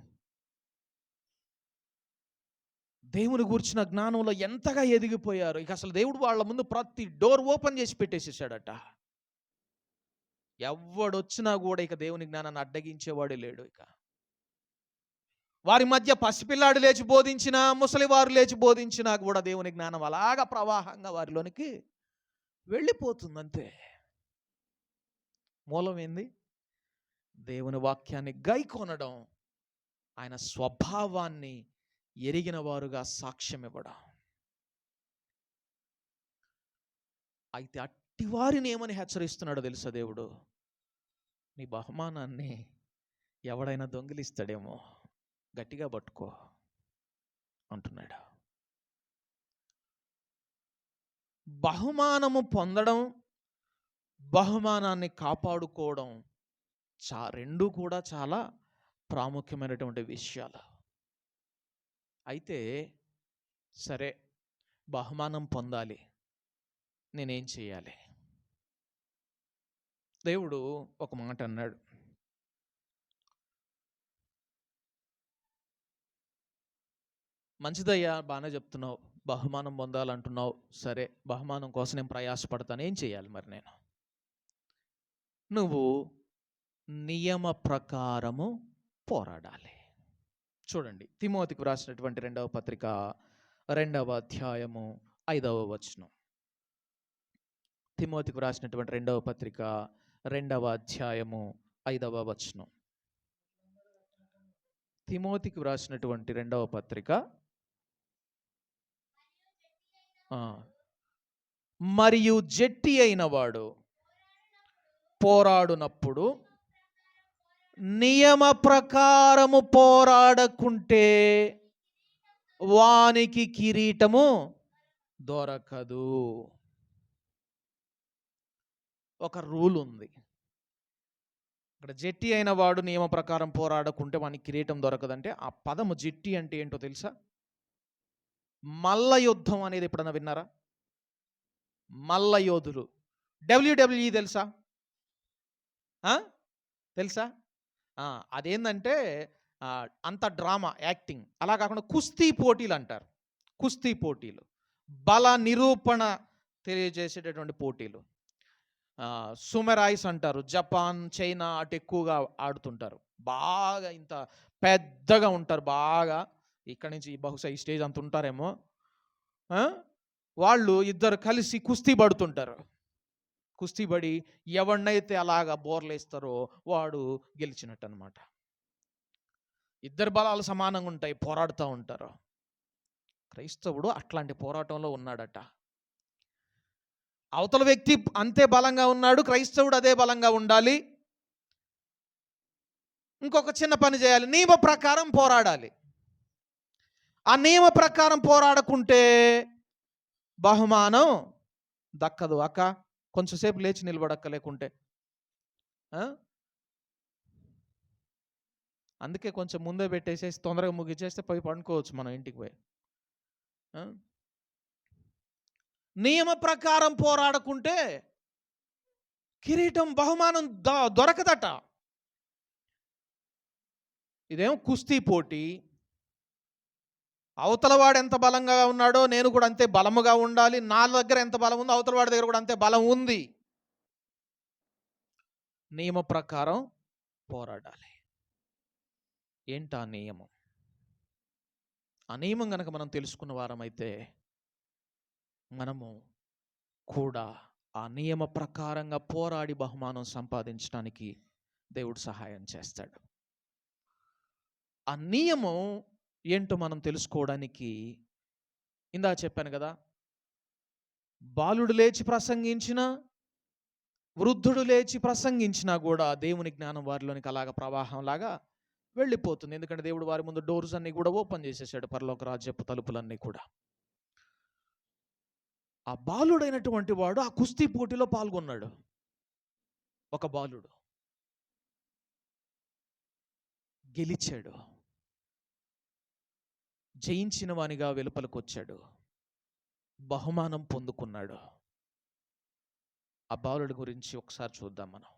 దేవుని గూర్చిన జ్ఞానంలో ఎంతగా ఎదిగిపోయారు. ఇక అసలు దేవుడు వాళ్ళ ముందు ప్రతి డోర్ ఓపెన్ చేసి పెట్టేసేసాడట. ఎవడొచ్చినా కూడా ఇక దేవుని జ్ఞానాన్ని అడ్డగించేవాడే లేడు. ఇక వారి మధ్య పసిపిల్లాడు లేచి బోధించినా, ముసలివారు లేచి బోధించినా కూడా దేవుని జ్ఞానం అలాగా ప్రవాహంగా వారిలోనికి వెళ్ళిపోతుంది. అంతే. మూలం ఏంది? దేవుని వాక్యాన్ని గైకొనడం, ఆయన స్వభావాన్ని ఎరిగిన వారుగా సాక్ష్యం ఇవ్వడం. అయితే అట్టి వారిని ఏమని హెచ్చరిస్తున్నాడో తెలుసా దేవుడు? నీ బహుమానాన్ని ఎవడైనా దొంగిలిస్తాడేమో, గట్టిగా పట్టుకో అంటున్నాడు. బహుమానము పొందడం, బహుమానాన్ని కాపాడుకోవడం రెండూ కూడా చాలా ప్రాముఖ్యమైనటువంటి విషయాలు. అయితే సరే, బహుమానం పొందాలి, నేనేం చేయాలి? దేవుడు ఒక మాట అన్నాడు. మంచిదయ్యా, బాగానే చెప్తున్నావు, బహుమానం పొందాలంటున్నావు. సరే, బహుమానం కోసం నేను ప్రయాసపడతాను. ఏం చేయాలి మరి నేను? నువ్వు నియమ ప్రకారము పోరాడాలి. చూడండి, తిమోతికి రాసినటువంటి 2వ పత్రిక 2వ అధ్యాయము 5వ వచనం. తిమోతికి రాసినటువంటి 2వ పత్రిక 2వ అధ్యాయము 5వ వచనం. తిమోతికి రాసినటువంటి 2వ పత్రిక. మరియు జట్టి అయిన వాడు పోరాడునప్పుడు నియమ ప్రకారము పోరాడకుంటే వానికి కిరీటము దొరకదు. ఒక రూల్ ఉంది. ఇక్కడ జట్టి అయిన వాడు నియమ ప్రకారం పోరాడకుంటే వానికి కిరీటం దొరకదంటే ఆ పదము జట్టి అంటే ఏంటో తెలుసా? మల్ల యుద్ధం అనేది ఎప్పుడన్నా విన్నారా? మల్ల యోధులు. WWE తెలుసా? తెలుసా? అదేంటంటే అంత డ్రామా, యాక్టింగ్. అలా కాకుండా కుస్తీ పోటీలు అంటారు. కుస్తీ పోటీలు, బల నిరూపణ తెలియజేసేటటువంటి పోటీలు. సుమెరాయిస్ అంటారు. జపాన్, చైనా అటు ఎక్కువగా ఆడుతుంటారు. బాగా ఇంత పెద్దగా ఉంటారు. బాగా ఇక్కడి నుంచి బహుశా ఈ స్టేజ్ అంత ఉంటారేమో. వాళ్ళు ఇద్దరు కలిసి కుస్తీ పడుతుంటారు. కుస్తీ పడి ఎవరినైతే అలాగా బోర్లేస్తారో వాడు గెలిచినట్టు అనమాట. ఇద్దరు బలాలు సమానంగా ఉంటాయి, పోరాడుతూ ఉంటారు. క్రైస్తవుడు అట్లాంటి పోరాటంలో ఉన్నాడట. అవతల వ్యక్తి అంతే బలంగా ఉన్నాడు, క్రైస్తవుడు అదే బలంగా ఉండాలి. ఇంకొక చిన్న పని చేయాలి, నియమ ప్రకారం పోరాడాలి. ఆ నియమ ప్రకారం పోరాడకుంటే బహుమానం దక్కదు. అక్క కొంచెంసేపు లేచి నిలబడక్క, లేకుంటే అందుకే కొంచెం ముందే పెట్టేసేసి తొందరగా ముగిచేస్తే పోయి పండుకోవచ్చు మనం ఇంటికి పోయి. నియమ ప్రకారం పోరాడకుంటే కిరీటం, బహుమానం దొరకదట. ఇదేం కుస్తీ పోటీ. అవతలవాడు ఎంత బలంగా ఉన్నాడో నేను కూడా అంతే బలముగా ఉండాలి. నా దగ్గర ఎంత బలం ఉందో అవతలవాడి దగ్గర కూడా అంతే బలం ఉంది. నియమ ప్రకారం పోరాడాలి. ఏంటా నియమం? ఆ నియమం కనుక మనం తెలుసుకున్న వారమైతే మనము కూడా ఆ నియమ ప్రకారంగా పోరాడి బహుమానం సంపాదించడానికి దేవుడు సహాయం చేస్తాడు. ఆ నియమం ఏంటో మనం తెలుసుకోవడానికి ఇందా చెప్పాను కదా, బాలుడు లేచి ప్రసంగించినా, వృద్ధుడు లేచి ప్రసంగించినా కూడా దేవుని జ్ఞానం వారిలోనికి అలాగ ప్రవాహంలాగా వెళ్ళిపోతుంది. ఎందుకంటే దేవుడు వారి ముందు డోర్స్ అన్నీ కూడా ఓపెన్ చేసేసాడు, పరలోక రాజ్యపు తలుపులన్నీ కూడా. ఆ బాలుడైనటువంటి వాడు ఆ కుస్తీ పోటీలో పాల్గొన్నాడు. ఒక బాలుడు గెలిచాడు, జయించిన వానిగా వెలుపలకు వచ్చాడు. బహుమానం పొందుకున్నాడు. ఆ బాలుడి గురించి ఒకసారి చూద్దాం మనం.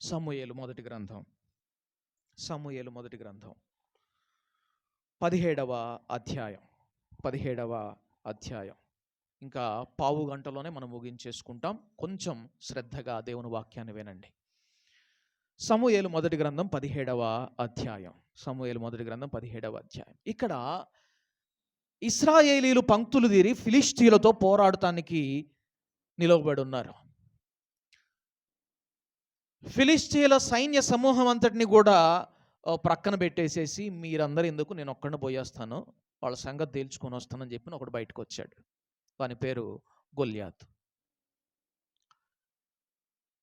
సమూయేలు మొదటి గ్రంథం 17వ అధ్యాయం 17వ అధ్యాయం. ఇంకా పావు గంటలోనే మనం ముగించేసుకుంటాం. కొంచెం శ్రద్ధగా దేవుని వాక్యాన్ని వినండి. సమూయేలు మొదటి గ్రంథం 17వ అధ్యాయం. సమూయేలు మొదటి గ్రంథం 17వ అధ్యాయం. ఇక్కడ ఇశ్రాయేలీలు పంక్తులు తీరి ఫిలిష్తీయులతో పోరాడటానికి నిలవబడి ఉన్నారు. ఫిలిష్తీయుల సైన్య సమూహం అంతటిని కూడా ప్రక్కన పెట్టేసేసి, మీరందరూ ఎందుకు, నేను ఒక్కడిని పోయేస్తాను, వాళ్ళ సంగతి తేల్చుకొని వస్తానని చెప్పి ఒకడు బయటకు వచ్చాడు. వాని పేరు గొల్యాత్.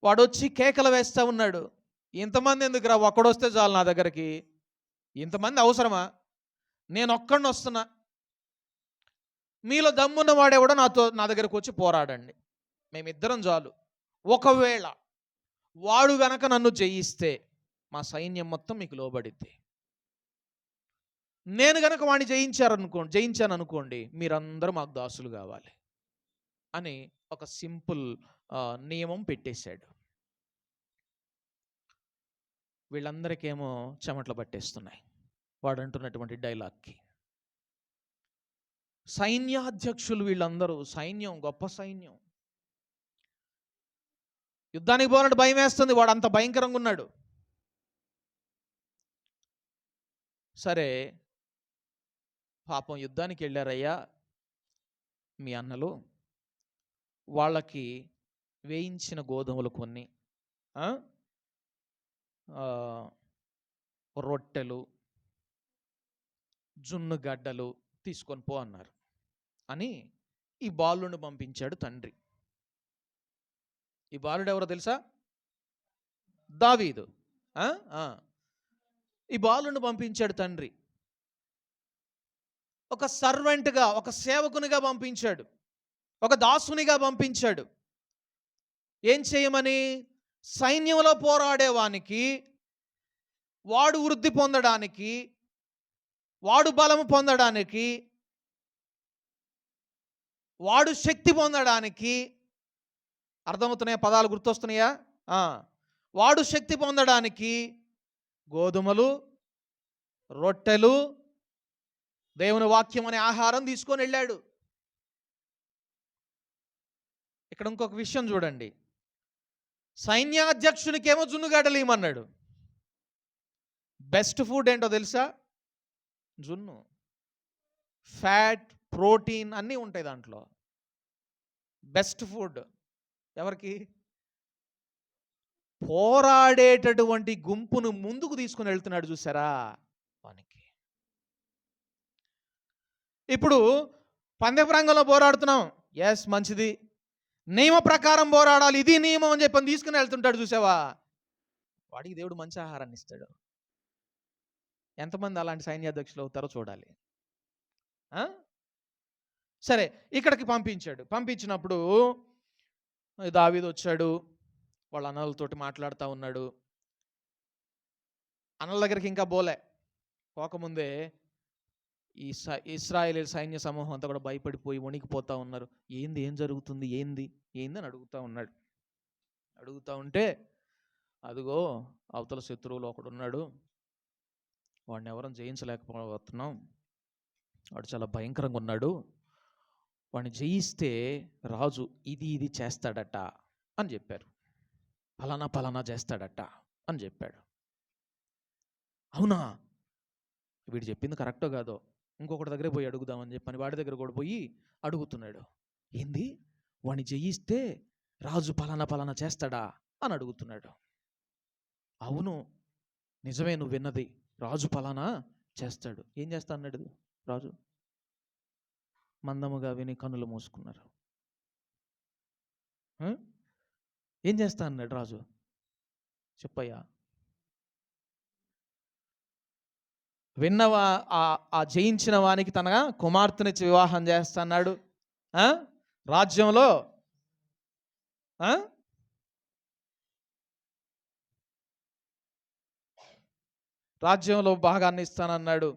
వాడొచ్చి కేకలు వేస్తూ ఉన్నాడు. ఇంతమంది ఎందుకు రా, ఒక్కడొస్తే చాలు నా దగ్గరికి, ఇంతమంది అవసరమా, నేను ఒక్కడిని వస్తున్నా, మీలో దమ్మున్న వాడేవాడో నా దగ్గరకు వచ్చి పోరాడండి, మేమిద్దరం చాలు. ఒకవేళ వాడు గనక నన్ను జయిస్తే మా సైన్యం మొత్తం మీకు లోబడిద్ది. నేను గనక వాడిని జయించాను అనుకోండి, మీరందరూ మాకు దాసులు కావాలి అని ఒక సింపుల్ నియమం పెట్టేశాడు. వీళ్ళందరికేమో చెమటలు పట్టేస్తున్నాయి వాడు అంటున్నటువంటి డైలాగ్కి. సైన్యాధ్యక్షులు వీళ్ళందరూ, సైన్యం, గొప్ప సైన్యం, యుద్ధానికి పోవాలంటే భయం వేస్తుంది, వాడు అంత భయంకరంగా ఉన్నాడు. సరే పాపం యుద్ధానికి వెళ్ళారయ్యా మీ అన్నలు, వాళ్ళకి వేయించిన గోధుమలు కొన్ని, రొట్టెలు, జున్ను గడ్డలు తీసుకొని పో అన్నారు అని ఈ బాలుని పంపించాడు తండ్రి. ఈ బాలుడు ఎవరో తెలుసా? దావీదు. ఈ బాలుని పంపించాడు తండ్రి. ఒక సర్వెంట్గా, ఒక సేవకునిగా పంపించాడు, ఒక దాసునిగా పంపించాడు. ఏం చేయమని? సైన్యంలో పోరాడేవానికి, వాడు వృద్ధి పొందడానికి, వాడు బలము పొందడానికి, వాడు శక్తి పొందడానికి. అర్థమవుతున్నాయా? పదాలు గుర్తొస్తున్నాయా? వాడు శక్తి పొందడానికి గోధుమలు, రొట్టెలు, దేవుని వాక్యం అనే ఆహారం తీసుకొని వెళ్ళాడు. ఇక్కడ ఇంకొక విషయం చూడండి. సైన్యాధ్యక్షునికేమో జున్నుగడ్డలు ఇమ్మన్నాడు. బెస్ట్ ఫుడ్ ఏంటో తెలుసా? జున్ను. ఫ్యాట్, ప్రోటీన్ అన్నీ ఉంటాయి దాంట్లో. బెస్ట్ ఫుడ్ ఎవరికి? పోరాడేటటువంటి గుంపును ముందుకు తీసుకుని వెళ్తున్నాడు చూసారా వానికి. ఇప్పుడు పందెపు రంగంలో పోరాడుతున్నాం, ఎస్ మంచిది, నియమ ప్రకారం పోరాడాలి, ఇది నియమం అని చెప్పని తీసుకుని వెళ్తుంటాడు చూసావా, వాడికి దేవుడు మంచి ఆహారాన్ని ఇస్తాడు. ఎంతమంది అలాంటి సైన్యాధ్యక్షులు అవుతారో చూడాలి. సరే ఇక్కడికి పంపించాడు. పంపించినప్పుడు దావీదు వచ్చాడు, వాళ్ళ అన్నలతోటి మాట్లాడుతూ ఉన్నాడు. అన్నల దగ్గరికి ఇంకా పోకముందే ఈ ఇశ్రాయేలు సైన్య సమూహం అంతా కూడా భయపడిపోయి వణికిపోతూ ఉన్నారు. ఏం జరుగుతుంది, ఏంది అని అడుగుతూ ఉన్నాడు. అడుగుతూ ఉంటే అదిగో అవతల శత్రువులు ఒకడు ఉన్నాడు, వాడిని ఎవరం జయించలేకపోతున్నాం, వాడు చాలా భయంకరంగా ఉన్నాడు, వాడిని జయిస్తే రాజు ఇది చేస్తాడట అని చెప్పారు, ఫలానా చేస్తాడట అని చెప్పాడు. అవునా, వీడు చెప్పింది కరెక్టో కాదో ఇంకొకటి దగ్గర పోయి అడుగుదామని చెప్పని వాడి దగ్గర కూడా పోయి అడుగుతున్నాడు. ఏంది, వాడిని జయిస్తే రాజు ఫలానా చేస్తాడా అని అడుగుతున్నాడు. అవును నిజమే, నువ్వు విన్నది, రాజు ఫలానా చేస్తాడు. ఏం చేస్తా అన్నాడు రాజు? మందముగా విని కన్నులు మూసుకున్నారు. ఏం చేస్తా అన్నాడు రాజు? చెప్పయ్యా. విన్నవా ఆ జయించిన వానికి తన కుమార్తెనిచ్చి వివాహం చేస్తా అన్నాడు. రాజ్యంలో భాగాన్ని ఇస్తానన్నాడు,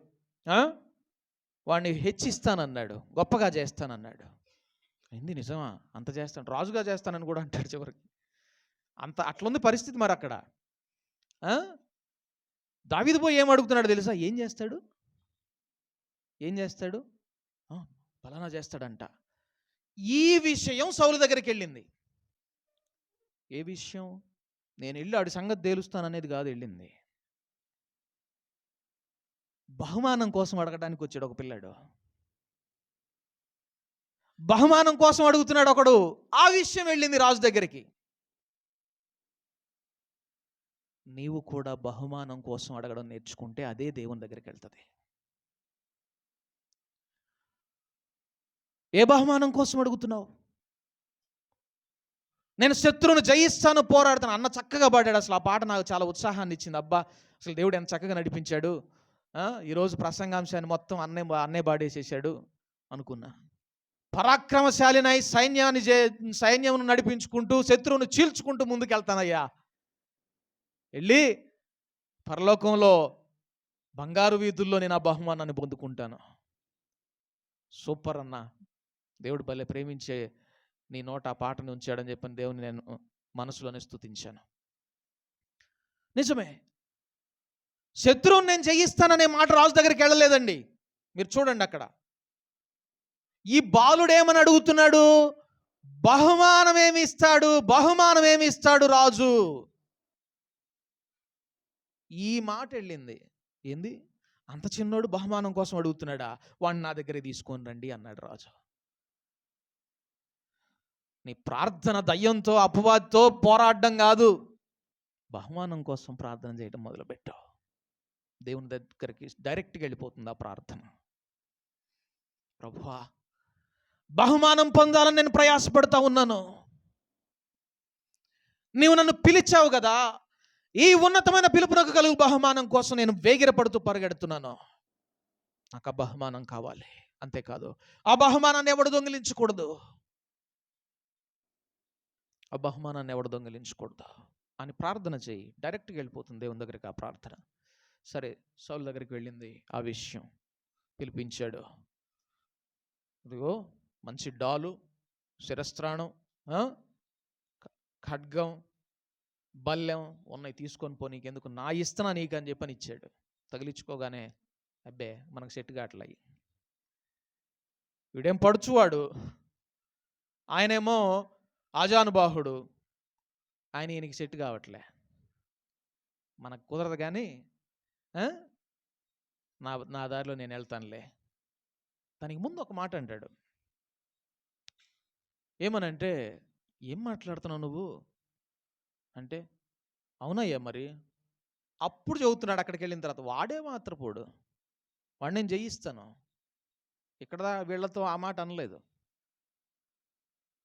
వాడిని హెచ్చిస్తానన్నాడు, గొప్పగా చేస్తానన్నాడు. ఏంది నిజమా? అంత చేస్తాను, రాజుగా చేస్తానని కూడా అంటాడు చివరికి. అట్లుంది పరిస్థితి మరి అక్కడ. దావీదు పోయి ఏం అడుగుతున్నాడు తెలుసా? ఏం చేస్తాడు? ఫలానా చేస్తాడంట. ఈ విషయం సౌలు దగ్గరికి వెళ్ళింది. ఏ విషయం? నేను వెళ్ళి ఆడి సంగతి తేలుస్తాననేది కాదు వెళ్ళింది. బహుమానం కోసం అడగడానికి వచ్చాడు ఒక పిల్లాడు. బహుమానం కోసం అడుగుతున్నాడు ఒకడు. ఆ విషయం వెళ్ళింది రాజు దగ్గరికి. నీవు కూడా బహుమానం కోసం అడగడం నేర్చుకుంటే అదే దేవుని దగ్గరికి వెళ్తుంది. ఏ బహుమానం కోసం అడుగుతున్నావు? నేను శత్రువును జయిస్తాను, పోరాడతాను అన్న చక్కగా పాడాడు. అసలు ఆ పాట నాకు చాలా ఉత్సాహాన్ని ఇచ్చింది. అబ్బా, అసలు దేవుడు ఎంత చక్కగా నడిపించాడు. ఈరోజు ప్రసంగాంశాన్ని మొత్తం అన్నే పాడేసేసాడు అనుకున్నా. పరాక్రమశాలినై సైన్యమును నడిపించుకుంటూ శత్రువును చీల్చుకుంటూ ముందుకెళ్తానయ్యా. వెళ్ళి పరలోకంలో బంగారు వీధుల్లో నేను ఆ బహుమానాన్ని పొందుకుంటాను. సూపర్ అన్న, దేవుడు భలే ప్రేమించే నీ నోట ఆ పాటను ఉంచాడని చెప్పని దేవుని నేను మనసులోనే స్తుతించాను. నిజమే, శత్రువుని నేను జయిస్తాననే మాట రాజు దగ్గరికి వెళ్ళలేదండి. మీరు చూడండి అక్కడ ఈ బాలుడేమని అడుగుతున్నాడు? బహుమానం ఏమి ఇస్తాడు రాజు? ఈ మాట వెళ్ళింది. ఏంది, అంత చిన్నోడు బహుమానం కోసం అడుగుతున్నాడా? వాడిని నా దగ్గర తీసుకొని రండి అన్నాడు రాజు. నీ ప్రార్థన దయ్యంతో అపవాదితో పోరాడడం కాదు, బహుమానం కోసం ప్రార్థన చేయడం మొదలుపెట్టావు. దేవుని దగ్గరికి డైరెక్ట్గా వెళ్ళిపోతుంది ఆ ప్రార్థన. ప్రభువా, బహుమానం పొందాలని నేను ప్రయాసపడతా ఉన్నాను. నీవు నన్ను పిలిచావు కదా, ఈ ఉన్నతమైన పిలుపునకు కలుగు బహుమానం కోసం నేను వేగిరపడుతూ పరిగెడుతున్నాను. నాకు ఆ బహుమానం కావాలి. అంతేకాదు, ఆ బహుమానాన్ని ఎవడు దొంగిలించకూడదు. అని ప్రార్థన చేయి. డైరెక్ట్గా వెళ్ళిపోతుంది దేవుని దగ్గరికి ఆ ప్రార్థన. సరే, సౌలు దగ్గరికి వెళ్ళింది. ఆ విషయం పిలిపించాడు. ఇదిగో మంచి డాలు, శిరస్త్రాణం, ఖడ్గం, బల్లెం ఉన్నాయి, తీసుకొని పో, నీకెందుకు, నా ఇస్తున్నా నీకు అని చెప్పని ఇచ్చాడు. తగిలించుకోగానే అబ్బే మనకు సెట్ కావట్లయి. వీడేం పడుచువాడు, ఆయనేమో ఆజానుబాహుడు, ఈయనకి సెట్ కావట్లే. మనకు కుదరదు కానీ నా దారిలో నేను వెళ్తానులే. దానికి ముందు ఒక మాట అంటాడు. ఏమనంటే, ఏం మాట్లాడుతున్నావు నువ్వు అంటే, అవునయ్యా మరి. అప్పుడు చెబుతున్నాడు అక్కడికి వెళ్ళిన తర్వాత, వాడే మాత్రపోడు, వాడు నేను జయిస్తాను. ఇక్కడ వీళ్ళతో ఆ మాట అనలేదు.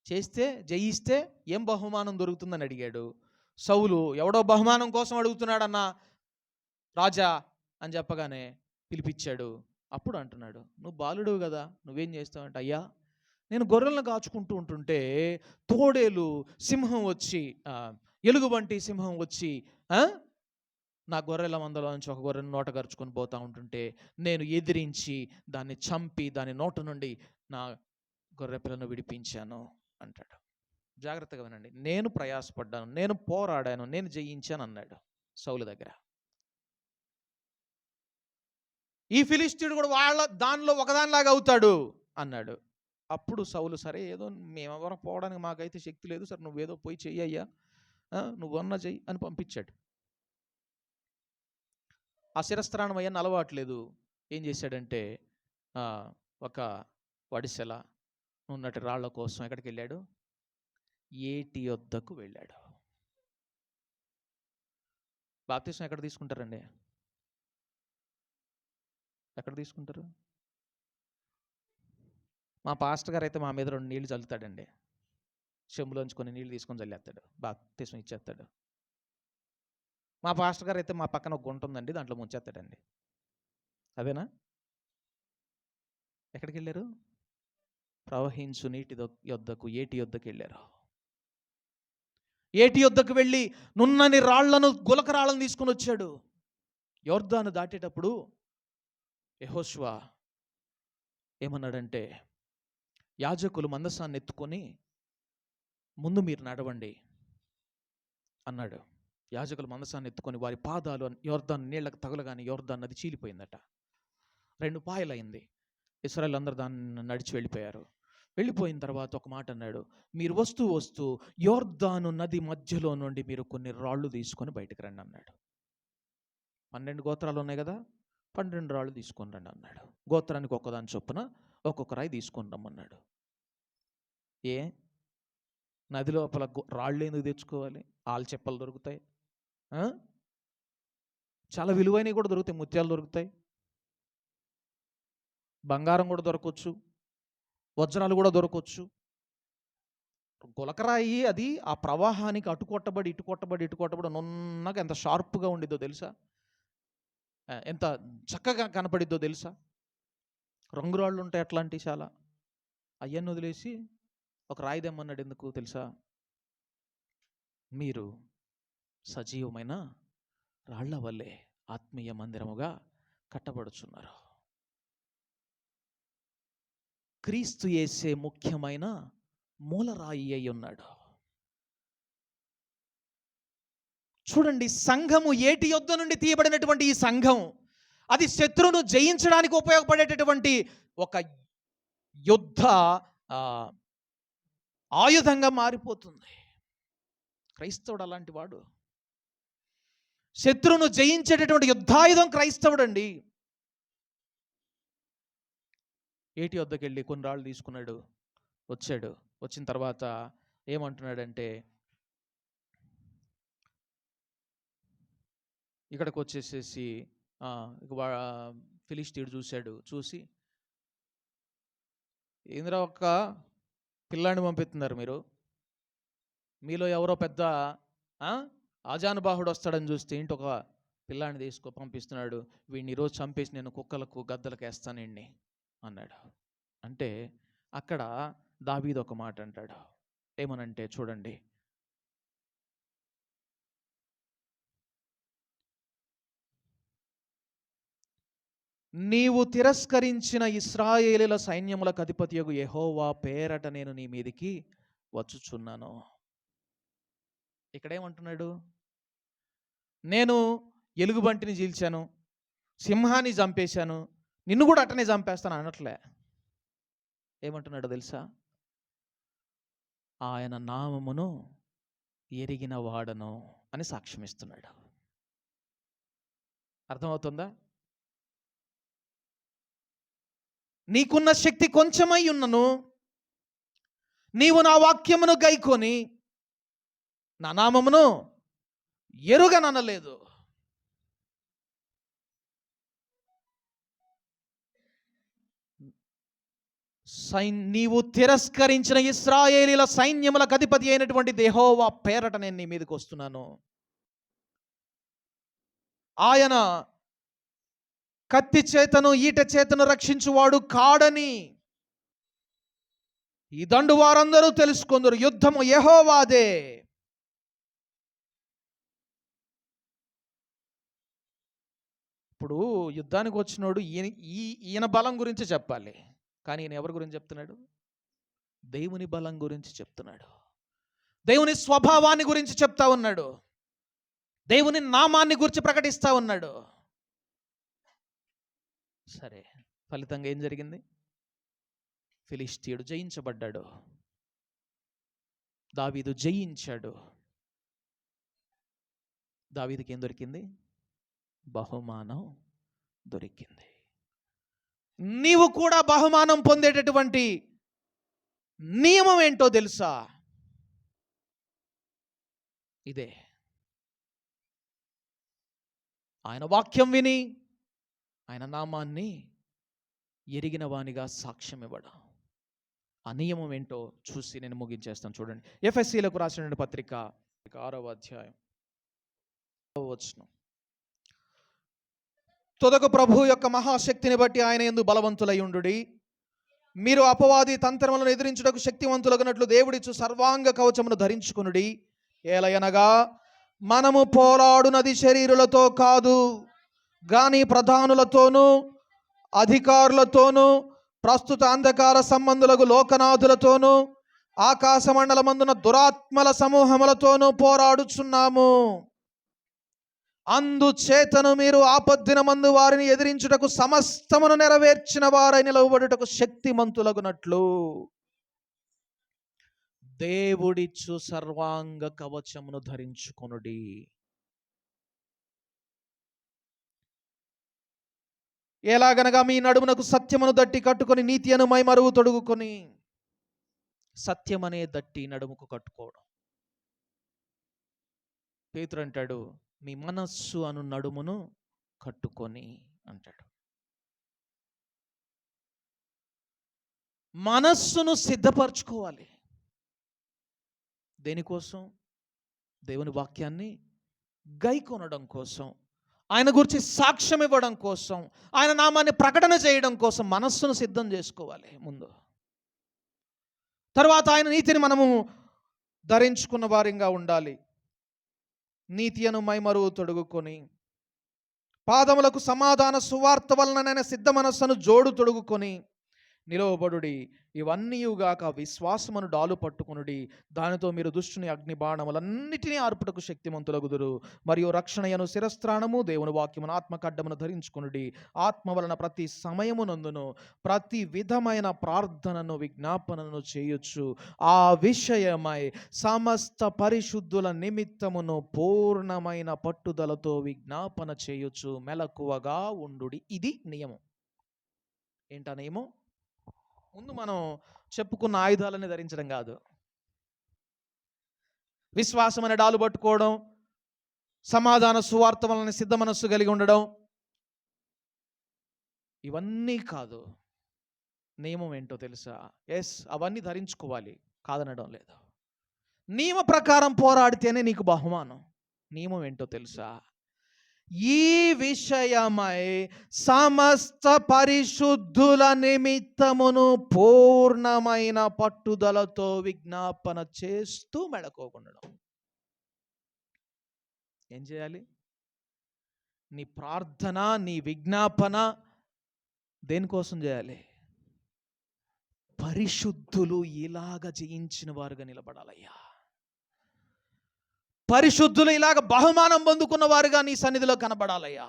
జయిస్తే ఏం బహుమానం దొరుకుతుందని అడిగాడు. సౌలు ఎవడో బహుమానం కోసం అడుగుతున్నాడన్న రాజా అని చెప్పగానే పిలిపించాడు. అప్పుడు అంటున్నాడు, నువ్వు బాలుడు కదా, నువ్వేం చేస్తావు అంటే, అయ్యా నేను గొర్రెలను కాచుకుంటూ ఉంటుంటే తోడేలు సింహం వచ్చి, ఎలుగుబంటి సింహం వచ్చి నా గొర్రెల మందలో నుంచి ఒక గొర్రెను నోట గరుచుకొని పోతూ ఉంటుంటే నేను ఎదిరించి దాన్ని చంపి దాని నోట నుండి నా గొర్రె పిల్లను విడిపించాను అంటాడు. జాగ్రత్తగా వినండి. నేను ప్రయాసపడ్డాను, నేను పోరాడాను, నేను జయించాను అన్నాడు సౌలు దగ్గర. ఈ ఫిలిష్తీయుడు కూడా దానిలో ఒకదానిలాగా అవుతాడు అన్నాడు. అప్పుడు సౌలు, సరే ఏదో మేమెవరం పోవడానికి మాకైతే శక్తి లేదు, సరే నువ్వేదో పోయి చెయ్యయ్యా, నువ్వన్నా చెయ్యి అని పంపించాడు. ఆ శిరస్త్రాణం అయ్యని అలవాట్లేదు. ఏం చేశాడంటే, ఒక వడిసెల ఉన్నట్టు రాళ్ల కోసం ఎక్కడికి వెళ్ళాడు? ఏటి యొద్దకు వెళ్ళాడు. బాప్తిసం ఎక్కడ తీసుకుంటారండి? ఎక్కడ తీసుకుంటారు? మా పాస్టర్ గారు అయితే మా మీద 2 నీళ్లు చల్లుతాడండి. చెంబులోంచి కొన్ని నీళ్ళు తీసుకొని చల్లేస్తాడు, బాప్తిసం ఇచ్చేస్తాడు. మా పాస్టర్ గారు అయితే మా పక్కన ఒక గుంట ఉందండి, దాంట్లో ముంచేస్తాడండి. అదేనా? ఎక్కడికి వెళ్ళారు? ప్రవహించు నీటి యొద్దకు, ఏటి యొద్దకు వెళ్ళారు. ఏటి యొద్దకు వెళ్ళి నున్నని రాళ్లను, గులక రాళ్లను తీసుకొని వచ్చాడు. యొర్దాను దాటేటప్పుడు యెహోషువ ఏమన్నాడంటే, యాజకులు మందసాన్ని ఎత్తుకొని ముందు మీరు నడవండి అన్నాడు. యాజకులు మందసాన్ని ఎత్తుకొని వారి పాదాలు యోర్దాను నీళ్ళకు తగలగానే యోర్దాను నది చీలిపోయిందట. 2 పాయలైంది. ఇశ్రాయేలు అందరూ దాన్ని నడిచి వెళ్ళిపోయారు. వెళ్ళిపోయిన తర్వాత ఒక మాట అన్నాడు, మీరు వస్తూ యోర్దాను నది మధ్యలో నుండి మీరు కొన్ని రాళ్ళు తీసుకొని బయటకు రండి అన్నాడు. 12 గోత్రాలు ఉన్నాయి కదా, 12 రాళ్ళు తీసుకొని రండి అన్నాడు. గోత్రానికి ఒక్కదాని చొప్పున ఒక్కొక్క రాయి తీసుకొని రమ్మన్నాడు. ఏ నది లోపల రాళ్ళు ఎందుకు తెచ్చుకోవాలి? ఆలు చెప్పలు దొరుకుతాయి, చాలా విలువైనవి కూడా దొరుకుతాయి, ముత్యాలు దొరుకుతాయి, బంగారం కూడా దొరకవచ్చు, వజ్రాలు కూడా దొరకవచ్చు. గులకరాయి అది ఆ ప్రవాహానికి అటుకొట్టబడి నున్నగా ఎంత షార్ప్గా ఉండిద్దో తెలుసా, ఎంత చక్కగా కనపడిద్దో తెలుసా. రంగురాళ్ళు ఉంటాయి అట్లాంటివి చాలా. అయ్యన్ని వదిలేసి ఒక రాయి తెమ్మన్నాడు. ఎందుకు తెలుసా? మీరు సజీవమైన రాళ్ల వల్లే ఆత్మీయ మందిరముగా కట్టబడుచున్నారు. క్రీస్తు యేసే ముఖ్యమైన మూలరాయి అయి ఉన్నాడు. చూడండి, సంఘము ఏటి యొద్ద నుండి తీయబడినటువంటి ఈ సంఘం, అది శత్రువును జయించడానికి ఉపయోగపడేటటువంటి ఒక యుద్ధ ఆయుధంగా మారిపోతుంది. క్రైస్తవుడు అలాంటి వాడు. శత్రువును జయించేటటువంటి యుద్ధాయుధం క్రైస్తవుడు అండి. ఏటి వద్దకు వెళ్ళి కొన్ని రాళ్ళు తీసుకున్నాడు, వచ్చాడు. వచ్చిన తర్వాత ఏమంటున్నాడంటే, ఇక్కడికి వచ్చేసేసి ఫిలిష్తీయుడు చూశాడు. చూసి, ఏంద్రా ఒక్క పిల్లాన్ని పంపిస్తున్నారు మీరు, మీలో ఎవరో పెద్ద ఆజానుబాహుడు వస్తాడని చూస్తే ఏంటి ఒక పిల్లాన్ని పంపిస్తున్నాడు, వీడిని ఈరోజు చంపేసి నేను కుక్కలకు గద్దలకు వేస్తానండి అన్నాడు. అంటే అక్కడ దావీదు ఒక మాట అంటాడు. ఏమనంటే చూడండి, నీవు తిరస్కరించిన ఇశ్రాయేలీల సైన్యములకు అధిపతియగు యెహోవా పేరట నేను నీ మీదికి వచ్చుచున్నాను. ఇక్కడేమంటున్నాడు? నేను ఎలుగుబంటిని చీల్చాను, సింహాన్ని చంపేశాను, నిన్ను కూడా అట్టనే చంపేస్తాను అనట్లే. ఏమంటున్నాడు తెలుసా? ఆయన నామమును ఎరిగిన వాడను అని సాక్ష్యం ఇస్తున్నాడు. అర్థమవుతుందా? నీకున్న శక్తి కొంచెమై ఉన్నను, నీవు నా వాక్యమును గైకొని నా నామమును ఎరుగననలేదు. నీవు తిరస్కరించిన ఇశ్రాయేలీల సైన్యములకు అధిపతి అయినటువంటి యెహోవా పేరట నేను నీ మీదకి వస్తున్నాను. ఆయన కత్తి చేతను ఈట చేతను రక్షించువాడు కాడని ఈ దండు వారందరూ తెలుసుకొందురు. యుద్ధము యెహోవాదే. ఇప్పుడు యుద్ధానికి వచ్చినోడు ఈయన బలం గురించి చెప్పాలి, కానీ ఈయన ఎవరి గురించి చెప్తున్నాడు? దేవుని బలం గురించి చెప్తున్నాడు. దేవుని స్వభావాన్ని గురించి చెప్తా ఉన్నాడు. దేవుని నామాన్ని గురించి ప్రకటిస్తా ఉన్నాడు. సరే, ఫలితంగా ఏం జరిగింది? ఫిలిష్తీయుడు జయించబడ్డాడు, దావీదు జయించాడు. దావీదుకి ఏం దొరికింది? బహుమానం దొరికింది. నీవు కూడా బహుమానం పొందేటటువంటి నియమం ఏంటో తెలుసా? ఇదే, ఆయన వాక్యం విని ఆయన నామాన్ని ఎరిగిన వానిగా సాక్ష్యం ఇవ్వడం. ఆ నియమం ఏంటో చూసి నేను ముగించేస్తాను. చూడండి, ఎఫెసీలకు రాసిన పత్రిక 6వ అధ్యాయం 6వ వచనం. తొదకు ప్రభు యొక్క మహాశక్తిని బట్టి ఆయన యందు బలవంతులై ఉండుడి. మీరు అపవాది తంత్రములను ఎదిరించుటకు శక్తివంతులగునట్లు దేవుడిచ్చు సర్వాంగ కవచమును ధరించుకొనుడి. ఏలయనగా మనము పోరాడునది శరీరులతో కాదు, గాని ప్రధానులతోనూ అధికారులతోనూ ప్రస్తుత అంధకార సంబంధులకు లోకనాథులతోనూ ఆకాశ మండలమందున దురాత్మల సమూహములతోనూ పోరాడుచున్నాము. అందుచేతను మీరు ఆపద్దినమందు వారిని ఎదిరించుటకు సమస్తమును నెరవేర్చిన వారై నిలవబడుటకు శక్తిమంతులగునట్లు దేవుడిచ్చు సర్వాంగ కవచమును ధరించుకొనుడి. ఎలాగనగా మీ నడుమునకు సత్యమును దట్టి కట్టుకొని నీతి అను మైమరువు తొడుగుకొని. సత్యమనే దట్టి నడుముకు కట్టుకోవడం. పేతురు అంటాడు, మీ మనస్సు అను నడుమును కట్టుకొని అంటాడు. మనస్సును సిద్ధపరచుకోవాలి. దేనికోసం? దేవుని వాక్యాన్ని గైకొనడం కోసం, ఆయన గురించి సాక్ష్యం ఇవ్వడం కోసం, ఆయన నామాన్ని ప్రకటన చేయడం కోసం మనస్సును సిద్ధం చేసుకోవాలి ముందు. తర్వాత ఆయన నీతిని మనము ధరించుకున్న వారిగా ఉండాలి. నీతి అను మైమరువు తొడుగుకొని, పాదములకు సమాధాన సువార్త వలన సిద్ధ మనస్సును జోడు తొడుగుకొని నిలవబడుడి. ఇవన్నీయుగాక విశ్వాసమును డాలు పట్టుకొనుడి. దానితో మీరు దుష్టుని అగ్ని బాణములన్నిటినీ ఆర్పుటకు శక్తిమంతులగుదురు. మరియు రక్షణయను శిరస్త్రాణము దేవుని వాక్యమును ఆత్మకడ్డమును ధరించుకొనుడి. ఆత్మ వలన ప్రతి సమయమునందును ప్రతి విధమైన ప్రార్థనను విజ్ఞాపనను చేయొచ్చు. ఆ విషయమై సమస్త పరిశుద్ధుల నిమిత్తమును పూర్ణమైన పట్టుదలతో విజ్ఞాపన చేయొచ్చు. మెలకువగా ఉండుడి. ఇది నియమం. ఏంటా నియమం? ముందు మనం చెప్పుకున్న ఆయుధాలని ధరించడం కాదు. విశ్వాసం అనే డాలు పట్టుకోవడం, సమాధాన సువార్త వలన సిద్ధ మనస్సు కలిగి ఉండడం, ఇవన్నీ కాదు. నియమం ఏంటో తెలుసా? అవన్నీ ధరించుకోవాలి, కాదనడం లేదు. నియమ ప్రకారం పోరాడితేనే నీకు బహుమానం. నియమం ఏంటో తెలుసా? ఈ విషయమై సమస్త పరిశుద్ధుల నిమిత్తమును పూర్ణమైన పట్టుదలతో విజ్ఞాపన చేస్తూ మెళకోకుండడం. ఏం చేయాలి? నీ ప్రార్థన, నీ విజ్ఞాపన దేనికోసం చేయాలి? పరిశుద్ధులు ఇలాగ జయించిన వారుగా నిలబడాలయ్యా. పరిశుద్ధులు ఇలాగ బహుమానం పొందుకున్న వారుగా నీ సన్నిధిలో కనబడాలయ్యా.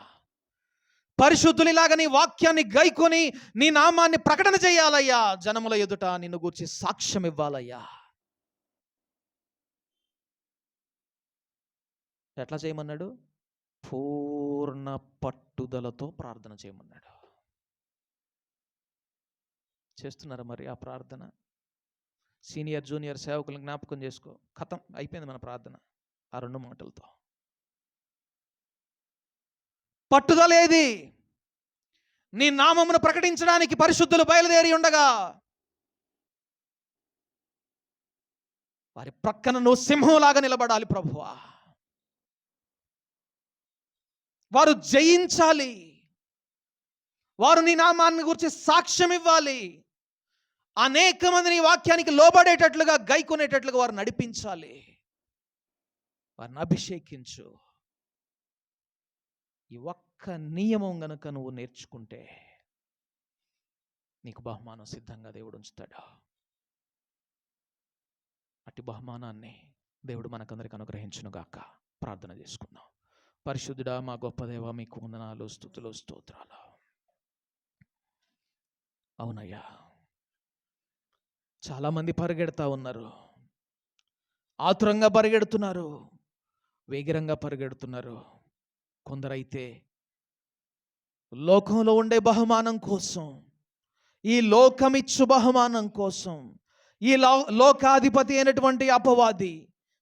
పరిశుద్ధులు ఇలాగ నీ వాక్యాన్ని గైకొని నీ నామాన్ని ప్రకటన చేయాలయ్యా. జనముల ఎదుట నిన్ను గూర్చి సాక్ష్యం ఇవ్వాలయ్యా. ఎట్లా చేయమన్నాడు? పూర్ణ పట్టుదలతో ప్రార్థన చేయమన్నాడు. చేస్తున్నారా మరి ఆ ప్రార్థన? సీనియర్ జూనియర్ సేవకులను జ్ఞాపకం చేసుకో. ఖతం, అయిపోయింది మన ప్రార్థన ఆ 2 మాటలతో. పట్టుదలేది? నీ నామమును ప్రకటించడానికి పరిశుద్ధులు బయలుదేరి ఉండగా వారి ప్రక్కన నువ్వు సింహంలాగా నిలబడాలి ప్రభువా. వారు జయించాలి. వారు నీ నామాన్ని గురించి సాక్ష్యం ఇవ్వాలి. అనేక మంది నీ వాక్యానికి లోబడేటట్లుగా, గైకొనేటట్లుగా వారు నడిపించాలి. వారిని అభిషేకించు. ఈ ఒక్క నియమం గనుక నువ్వు నేర్చుకుంటే నీకు బహుమానం సిద్ధంగా దేవుడు ఉంచుతాడు. అట్టి బహుమానాన్ని దేవుడు మనకందరికి అనుగ్రహించునుగాక. ప్రార్థన చేసుకుందాం. పరిశుద్ధుడా, మా గొప్ప దేవా, మీకు వందనాలు, స్తుతులు, స్తోత్రాలు. అవునయ్యా, చాలామంది పరిగెడతా ఉన్నారు, ఆతురంగా పరిగెడుతున్నారు, వేగిరంగా పరిగెడుతున్నారు. కొందరైతే లోకంలో ఉండే బహుమానం కోసం, ఈ లోకమిచ్చు బహుమానం కోసం, ఈ లోకాధిపతి అయినటువంటి అపవాది,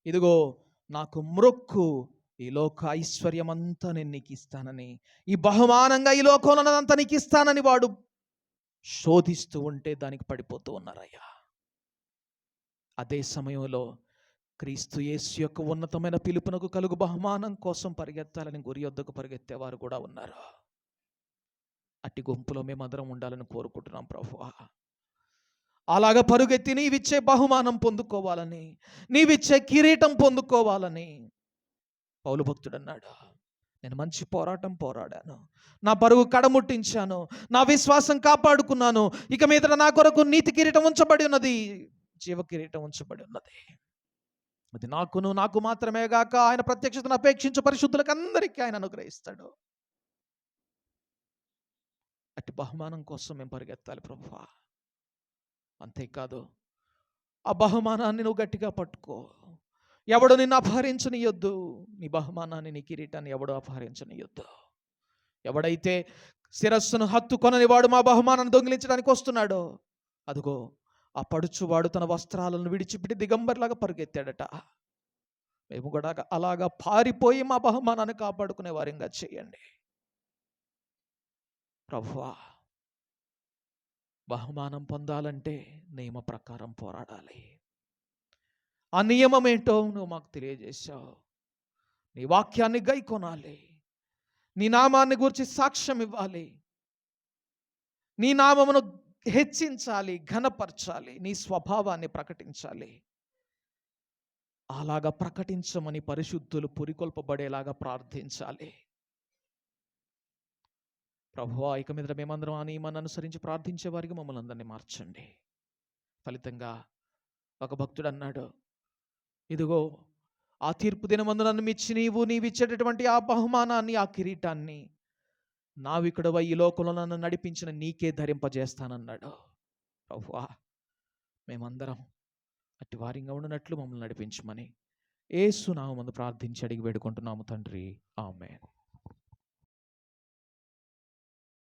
ఇదిగో నాకు మ్రొక్కు, ఈ లోక ఐశ్వర్యమంతా నేను నీకు ఇస్తానని, ఈ బహుమానంగా ఈ లోకంలో ఉన్నదంతా నీకు ఇస్తానని వాడు శోధిస్తూ ఉంటే దానికి పడిపోతూ ఉన్నారయ్యా. అదే సమయంలో క్రీస్తు యేసు యొక్క ఉన్నతమైన పిలుపునకు కలుగు బహుమానం కోసం పరిగెత్తాలని గురి వద్దకు పరిగెత్తేవారు కూడా ఉన్నారు. అట్టి గుంపులో మేమందరం ఉండాలని కోరుకుంటున్నాం ప్రభువా. అలాగ పరుగెత్తి నీవిచ్చే బహుమానం పొందుకోవాలని, నీవిచ్చే కిరీటం పొందుకోవాలని పౌలు భక్తుడు అన్నాడు. నేను మంచి పోరాటం పోరాడాను, నా పరువు కడముట్టించాను, నా విశ్వాసం కాపాడుకున్నాను. ఇక మీద నా కొరకు నీతి కిరీటం ఉంచబడి ఉన్నది, జీవ కిరీటం ఉంచబడి ఉన్నది. అది నాకు మాత్రమే గాక ఆయన ప్రత్యక్షతను అపేక్షించు పరిశుద్ధులకు అందరికీ ఆయన అనుగ్రహిస్తాడు. అట్టి బహుమానం కోసం మేము పరిగెత్తాలి ప్రభువా. అంతేకాదు, ఆ బహుమానాన్ని నువ్వు గట్టిగా పట్టుకో. ఎవడు నిన్ను అపహరించనియొద్దు, నీ బహుమానాన్ని, నీ కిరీటాన్ని ఎవడు అపహరించనియొద్దు. ఎవడైతే శిరస్సును హత్తుకొనని వాడు మా బహుమానాన్ని దొంగిలించడానికి వస్తున్నాడో, అదిగో ఆ పడుచువాడు తన వస్త్రాలను విడిచిపెట్టి దిగంబర్లాగా పరుగెత్తాడట. మేము కూడా అలాగా పారిపోయి మా బహుమానాన్ని కాపాడుకునే వారంగా చేయండి ప్రభువా. బహుమానం పొందాలంటే నియమ ప్రకారం పోరాడాలి. ఆ నియమం ఏంటో నువ్వు మాకు తెలియజేశావు. నీ వాక్యాన్ని గైకొనాలి, నీ నామాన్ని గురించి సాక్ష్యం ఇవ్వాలి, నీ నామమును హెచ్చించాలి, ఘనపరచాలి, నీ స్వభావాన్ని ప్రకటించాలి. అలాగా ప్రకటించమని పరిశుద్ధులు పురికొల్పబడేలాగా ప్రార్థించాలి ప్రభువా. ఇక మీద మేమందరం ఆ నియమాన్ని అనుసరించి ప్రార్థించే వారికి మమ్మల్ని అందరినీ మార్చండి. ఫలితంగా ఒక భక్తుడు అన్నాడు, ఇదిగో ఆ తీర్పు దినమందు నన్ను మెచ్చి నీవిచ్చేటటువంటి ఆ బహుమానాన్ని, ఆ కిరీటాన్ని నావికుడవై ఈ లోకంలో నన్ను నడిపించిన నీకే ధరింపజేస్తానన్నాడు. ప్రభువా, మేమందరం అట్టి వారిగా ఉండినట్లు మమ్మల్ని నడిపించమని యేసు నామమున ప్రార్థించి అడిగి వేడుకుంటున్నాము తండ్రి. ఆమేన్.